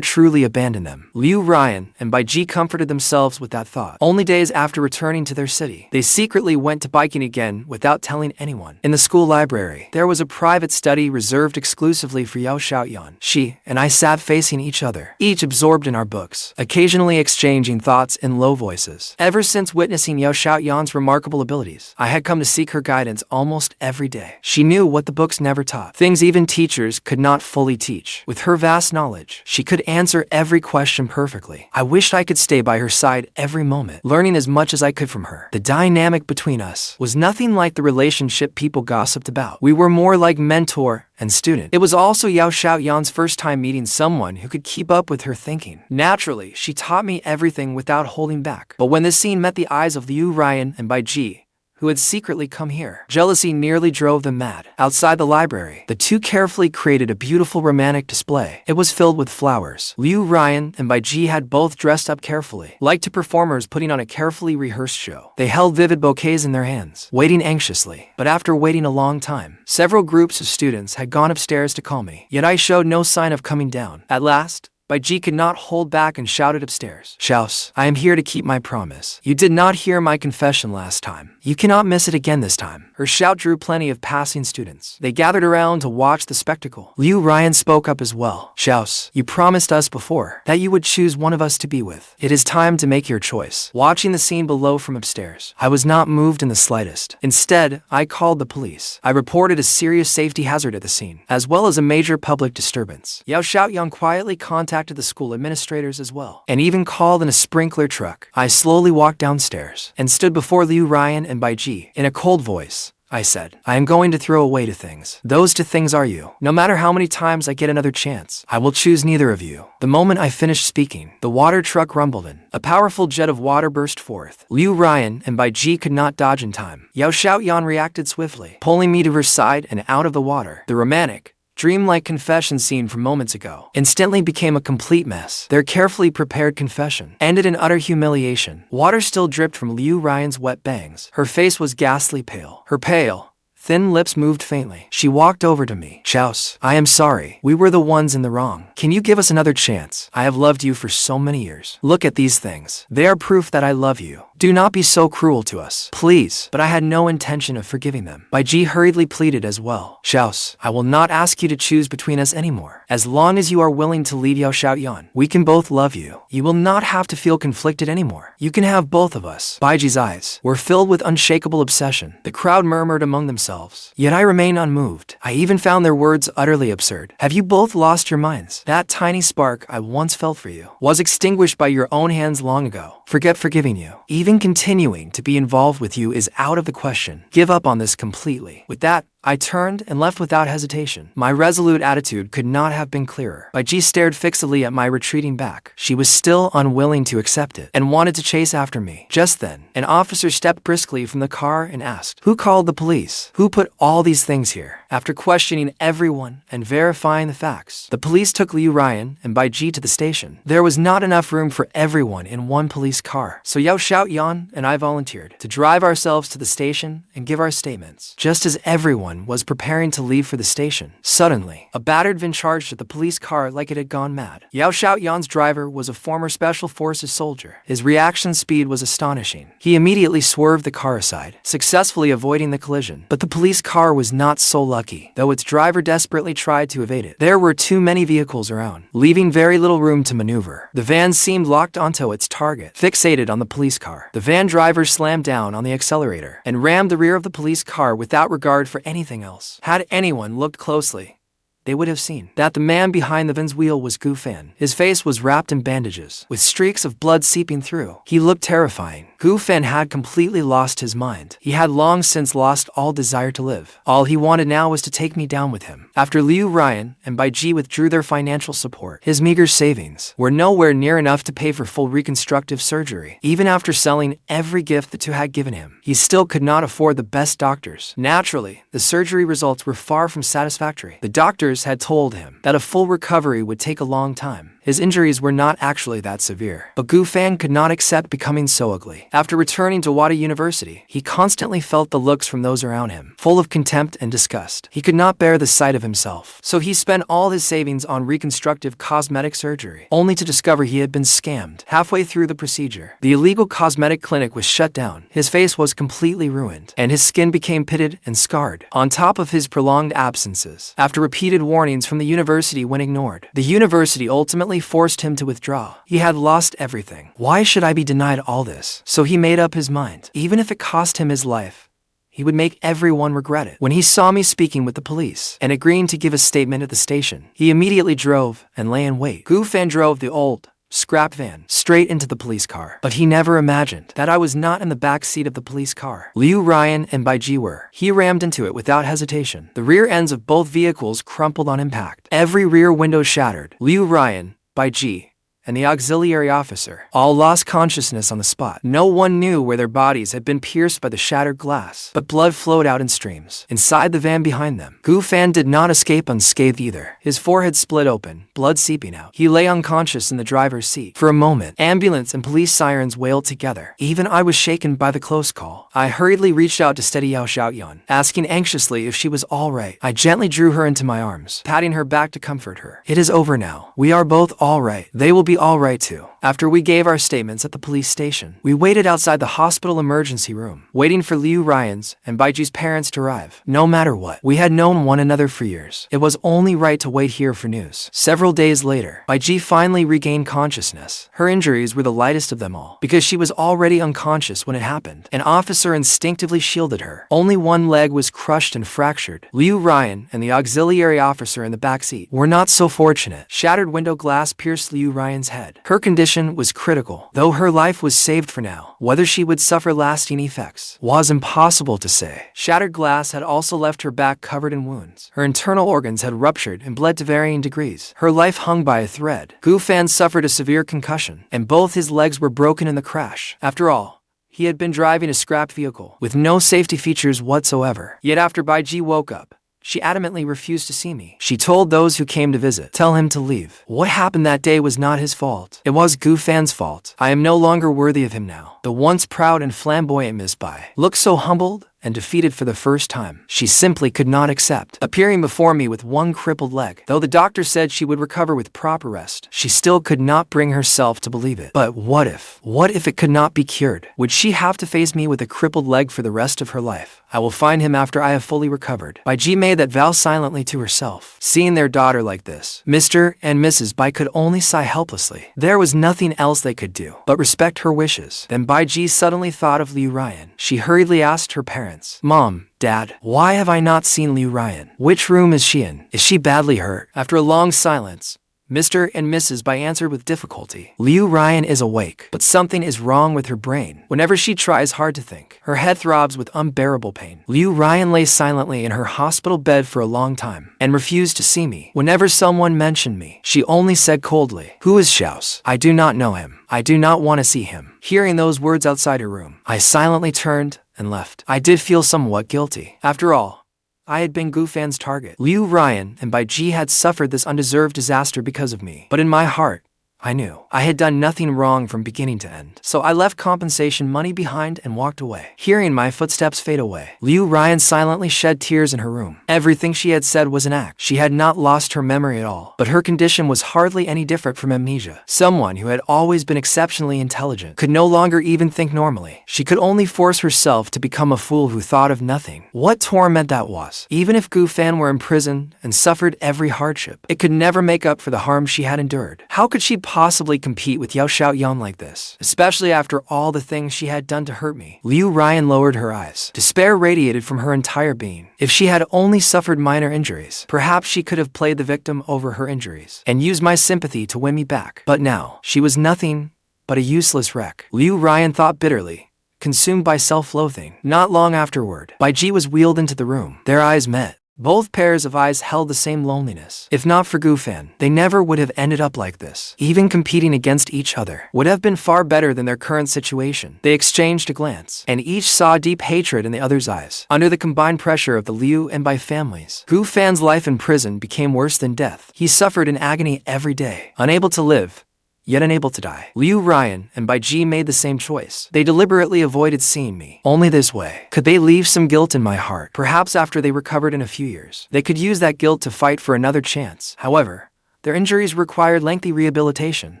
truly abandon them. Liu Ruyan and Beicheng comforted themselves with that thought. Only days after returning to their city, they secretly went to Beicheng again without telling anyone. In the school library, there was a private study reserved exclusively for Xiaotian. She and I sat facing each other, each absorbed in our books, occasionally exchanging thoughts in low voices. Ever since witnessing Xiaotian's remarkable abilities, I had come to seek her guidance almost every day. She knew what the books never taught, things even teachers could not fully teach. With her vast knowledge, she could answer every question perfectly. I wished I could stay by her side every moment, learning as much as I could from her. The dynamic between us was nothing like the relationship people gossiped about. We were more like mentor and student. It was also Xiaotian's first time meeting someone who could keep up with her thinking. Naturally, she taught me everything without holding back. But when this scene met the eyes of Liu Ruyan and Beicheng, who had secretly come here, jealousy nearly drove them mad. Outside the library, the two carefully created a beautiful romantic display. It was filled with flowers. Liu Ruyan and Beicheng had both dressed up carefully, like two performers putting on a carefully rehearsed show. They held vivid bouquets in their hands, waiting anxiously. But after waiting a long time, several groups of students had gone upstairs to call me, yet I showed no sign of coming down. At last, Beicheng could not hold back and shouted upstairs, Xiao, I am here to keep my promise. You did not hear my confession last time. You cannot miss it again this time. Her shout drew plenty of passing students. They gathered around to watch the spectacle. Ruyan spoke up as well. Xiao, you promised us before that you would choose one of us to be with. It is time to make your choice. Watching the scene below from upstairs, I was not moved in the slightest. Instead, I called the police. I reported a serious safety hazard at the scene, as well as a major public disturbance. Xiaotian quietly contacted the school administrators as well, and even called in a sprinkler truck. I slowly walked downstairs and stood before Ruyan and Beicheng. In a cold voice, I said, I am going to throw away two things. Those two things are you. No matter how many times I get another chance, I will choose neither of you. The moment I finished speaking, the water truck rumbled in. A powerful jet of water burst forth. Ruyan and Beicheng could not dodge in time. Xiaotian reacted swiftly, pulling me to her side and out of the water. The romantic, dreamlike confession scene from moments ago instantly became a complete mess. Their carefully prepared confession ended in utter humiliation. Water still dripped from Ruyan's wet bangs. Her face was ghastly pale. Her pale, thin lips moved faintly. She walked over to me. Xiao, I am sorry. We were the ones in the wrong. Can you give us another chance? I have loved you for so many years. Look at these things. They are proof that I love you. Do not be so cruel to us, please. But I had no intention of forgiving them. Beicheng hurriedly pleaded as well. Xiao, I will not ask you to choose between us anymore. As long as you are willing to lead Xiaotian, we can both love you. You will not have to feel conflicted anymore. You can have both of us. Beicheng's eyes were filled with unshakable obsession. The crowd murmured among themselves. Yet I remained unmoved. I even found their words utterly absurd. Have you both lost your minds? That tiny spark I once felt for you was extinguished by your own hands long ago. Forget forgiving you. Even continuing to be involved with you is out of the question. Give up on this completely. With that, I turned and left without hesitation. My resolute attitude could not have been clearer. Beicheng stared fixedly at my retreating back. She was still unwilling to accept it and wanted to chase after me. Just then, an officer stepped briskly from the car and asked, "Who called the police? Who put all these things here?" After questioning everyone and verifying the facts, the police took Ruyan and Beicheng to the station. There was not enough room for everyone in one police car, so Xiaotian and I volunteered to drive ourselves to the station and give our statements. Just as everyone was preparing to leave for the station, suddenly, a battered van charged at the police car like it had gone mad. Xiaotian's driver was a former Special Forces soldier. His reaction speed was astonishing. He immediately swerved the car aside, successfully avoiding the collision. But the police car was not so lucky, though its driver desperately tried to evade it. There were too many vehicles around, leaving very little room to maneuver. The van seemed locked onto its target, fixated on the police car. The van driver slammed down on the accelerator and rammed the rear of the police car without regard for anything else. Had anyone looked closely, they would have seen that the man behind the van's wheel was Gufan. His face was wrapped in bandages, with streaks of blood seeping through. He looked terrifying. Gufan had completely lost his mind. He had long since lost all desire to live. All he wanted now was to take me down with him. After Ruyan and Beicheng withdrew their financial support, his meager savings were nowhere near enough to pay for full reconstructive surgery. Even after selling every gift the two had given him, he still could not afford the best doctors. Naturally, the surgery results were far from satisfactory. The doctors had told him that a full recovery would take a long time. His injuries were not actually that severe, but Gufan could not accept becoming so ugly. After returning to Wada University, he constantly felt the looks from those around him, full of contempt and disgust. He could not bear the sight of himself, so he spent all his savings on reconstructive cosmetic surgery, only to discover he had been scammed. Halfway through the procedure, the illegal cosmetic clinic was shut down. His face was completely ruined, and his skin became pitted and scarred. On top of his prolonged absences, after repeated warnings from the university went ignored, the university ultimately forced him to withdraw. He had lost everything. Why should I be denied all this? So he made up his mind. Even if it cost him his life, he would make everyone regret it. When he saw me speaking with the police and agreeing to give a statement at the station, he immediately drove and lay in wait. Gufan drove the old, scrapped van straight into the police car. But he never imagined that I was not in the back seat of the police car. Ruyan and Beicheng were. He rammed into it without hesitation. The rear ends of both vehicles crumpled on impact. Every rear window shattered. Ruyan, Beicheng, and the auxiliary officer all lost consciousness on the spot. No one knew where their bodies had been pierced by the shattered glass, but blood flowed out in streams inside the van behind them. Gufan did not escape unscathed either. His forehead split open, blood seeping out. He lay unconscious in the driver's seat. For a moment, ambulance and police sirens wailed together. Even I was shaken by the close call. I hurriedly reached out to steady Xiaotian, asking anxiously if she was all right. I gently drew her into my arms, patting her back to comfort her. "It is over now. We are both all right. They will be all right too." After we gave our statements at the police station, we waited outside the hospital emergency room, waiting for Liu Ryan's and Beiji's parents to arrive. No matter what, we had known one another for years. It was only right to wait here for news. Several days later, Beiji finally regained consciousness. Her injuries were the lightest of them all, because she was already unconscious when it happened. An officer instinctively shielded her. Only one leg was crushed and fractured. Liu Ryan and the auxiliary officer in the back seat were not so fortunate. Shattered window glass pierced Liu Ryan's head. Her condition was critical, though her life was saved for now. Whether she would suffer lasting effects was impossible to say. Shattered glass had also left her back covered in wounds. Her internal organs had ruptured and bled to varying degrees. Her life hung by a thread. Gu Fan suffered a severe concussion, and both his legs were broken in the crash. After all, he had been driving a scrap vehicle with no safety features whatsoever. Yet after Beiji woke up, she adamantly refused to see me. She told those who came to visit, tell him to leave. What happened that day was not his fault. It was Gu Fan's fault. I am no longer worthy of him now. The once proud and flamboyant Miss Bai looked so humbled and defeated for the first time. She simply could not accept appearing before me with one crippled leg. Though the doctor said she would recover with proper rest, she still could not bring herself to believe it. But what if? What if it could not be cured? Would she have to face me with a crippled leg for the rest of her life? I will find him after I have fully recovered. Beiji made that vow silently to herself. Seeing their daughter like this, Mr. and Mrs. Bai could only sigh helplessly. There was nothing else they could do but respect her wishes. Then Beiji suddenly thought of Liu Ryan. She hurriedly asked her parents, Mom, Dad, why have I not seen Liu Ryan? Which room is she in? Is she badly hurt? After a long silence, Mr. and Mrs. Bai answered with difficulty. Liu Ryan is awake, but something is wrong with her brain. Whenever she tries hard to think, her head throbs with unbearable pain. Liu Ryan lay silently in her hospital bed for a long time and refused to see me. Whenever someone mentioned me, she only said coldly, Who is Xiao's? I do not know him. I do not want to see him. Hearing those words outside her room, I silently turned and left. I did feel somewhat guilty. After all, I had been Gu Fan's target. Liu Ryan and Beiji had suffered this undeserved disaster because of me. But in my heart, I knew I had done nothing wrong from beginning to end. So I left compensation money behind and walked away. Hearing my footsteps fade away, Liu Ryan silently shed tears in her room. Everything she had said was an act. She had not lost her memory at all, but her condition was hardly any different from amnesia. Someone who had always been exceptionally intelligent could no longer even think normally. She could only force herself to become a fool who thought of nothing. What torment that was! Even if Gu Fan were imprisoned and suffered every hardship, it could never make up for the harm she had endured. How could she possibly compete with Xiaotian like this, especially after all the things she had done to hurt me? Liu Ryan lowered her eyes. Despair radiated from her entire being. If she had only suffered minor injuries, perhaps she could have played the victim over her injuries and used my sympathy to win me back. But now, she was nothing but a useless wreck. Liu Ryan thought bitterly, consumed by self-loathing. Not long afterward, Beiji was wheeled into the room. Their eyes met. Both pairs of eyes held the same loneliness. If not for Gu Fan, they never would have ended up like this. Even competing against each other would have been far better than their current situation. They exchanged a glance, and each saw deep hatred in the other's eyes. Under the combined pressure of the Liu and Bai families, Gu Fan's life in prison became worse than death. He suffered in agony every day, unable to live, yet unable to die. Liu Ryan and Beiji made the same choice. They deliberately avoided seeing me. Only this way could they leave some guilt in my heart. Perhaps after they recovered in a few years, they could use that guilt to fight for another chance. However, their injuries required lengthy rehabilitation,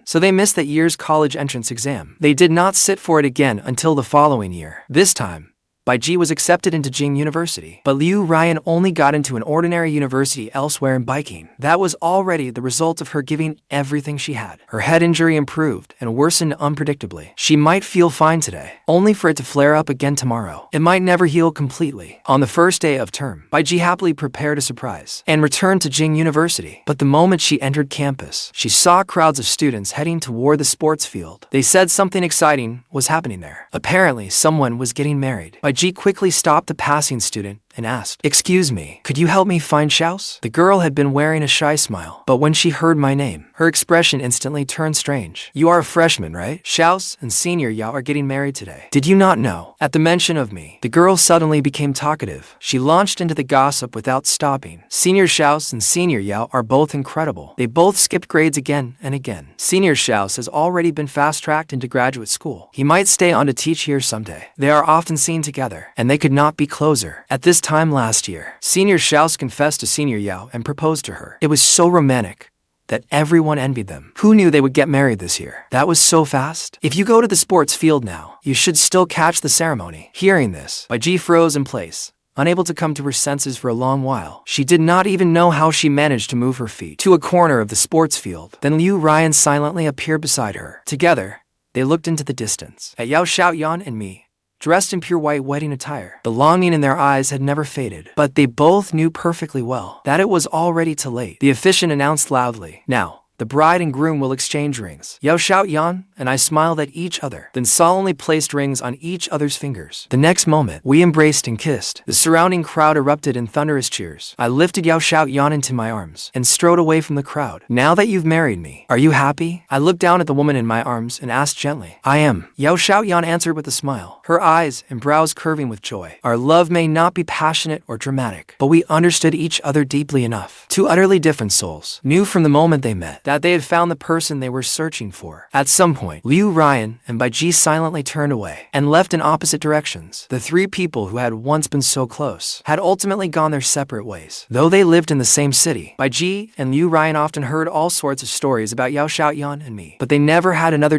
so they missed that year's college entrance exam. They did not sit for it again until the following year. This time, Beiji was accepted into Jing University, but Liu Ryan only got into an ordinary university elsewhere in Beicheng. That was already the result of her giving everything she had. Her head injury improved and worsened unpredictably. She might feel fine today, only for it to flare up again tomorrow. It might never heal completely. On the first day of term, Beiji happily prepared a surprise and returned to Jing University. But the moment she entered campus, she saw crowds of students heading toward the sports field. They said something exciting was happening there. Apparently, someone was getting married. Beiji quickly stopped a passing student and asked, "Excuse me, could you help me find Xiao's?" The girl had been wearing a shy smile, but when she heard my name, her expression instantly turned strange. "You are a freshman, right? Xiao's and Senior Yao are getting married today. Did you not know?" At the mention of me, the girl suddenly became talkative. She launched into the gossip without stopping. Senior Xiao's and Senior Yao are both incredible. They both skipped grades again and again. Senior Xiao's has already been fast-tracked into graduate school. He might stay on to teach here someday. They are often seen together, and they could not be closer. At this time last year, Senior Xiao's confessed to Senior Yao and proposed to her. It was so romantic, that everyone envied them. Who knew they would get married this year? That was so fast. If you go to the sports field now, you should still catch the ceremony. Hearing this, Beicheng froze in place, unable to come to her senses for a long while. She did not even know how she managed to move her feet to a corner of the sports field. Then Ruyan silently appeared beside her. Together, they looked into the distance at Xiaotian and me, dressed in pure white wedding attire. The longing in their eyes had never faded, but they both knew perfectly well that it was already too late. The officiant announced loudly, "Now, the bride and groom will exchange rings." Xiaotian and I smiled at each other, then solemnly placed rings on each other's fingers. The next moment, we embraced and kissed. The surrounding crowd erupted in thunderous cheers. I lifted Xiaotian into my arms and strode away from the crowd. "Now that you've married me, are you happy?" I looked down at the woman in my arms and asked gently. "I am," Xiaotian answered with a smile, her eyes and brows curving with joy. Our love may not be passionate or dramatic, but we understood each other deeply enough. Two utterly different souls knew from the moment they met that they had found the person they were searching for. At some point, Ruyan and Beicheng silently turned away and left in opposite directions. The three people who had once been so close had ultimately gone their separate ways. Though they lived in the same city, Beicheng and Ruyan often heard all sorts of stories about Xiaotian and me, but they never had another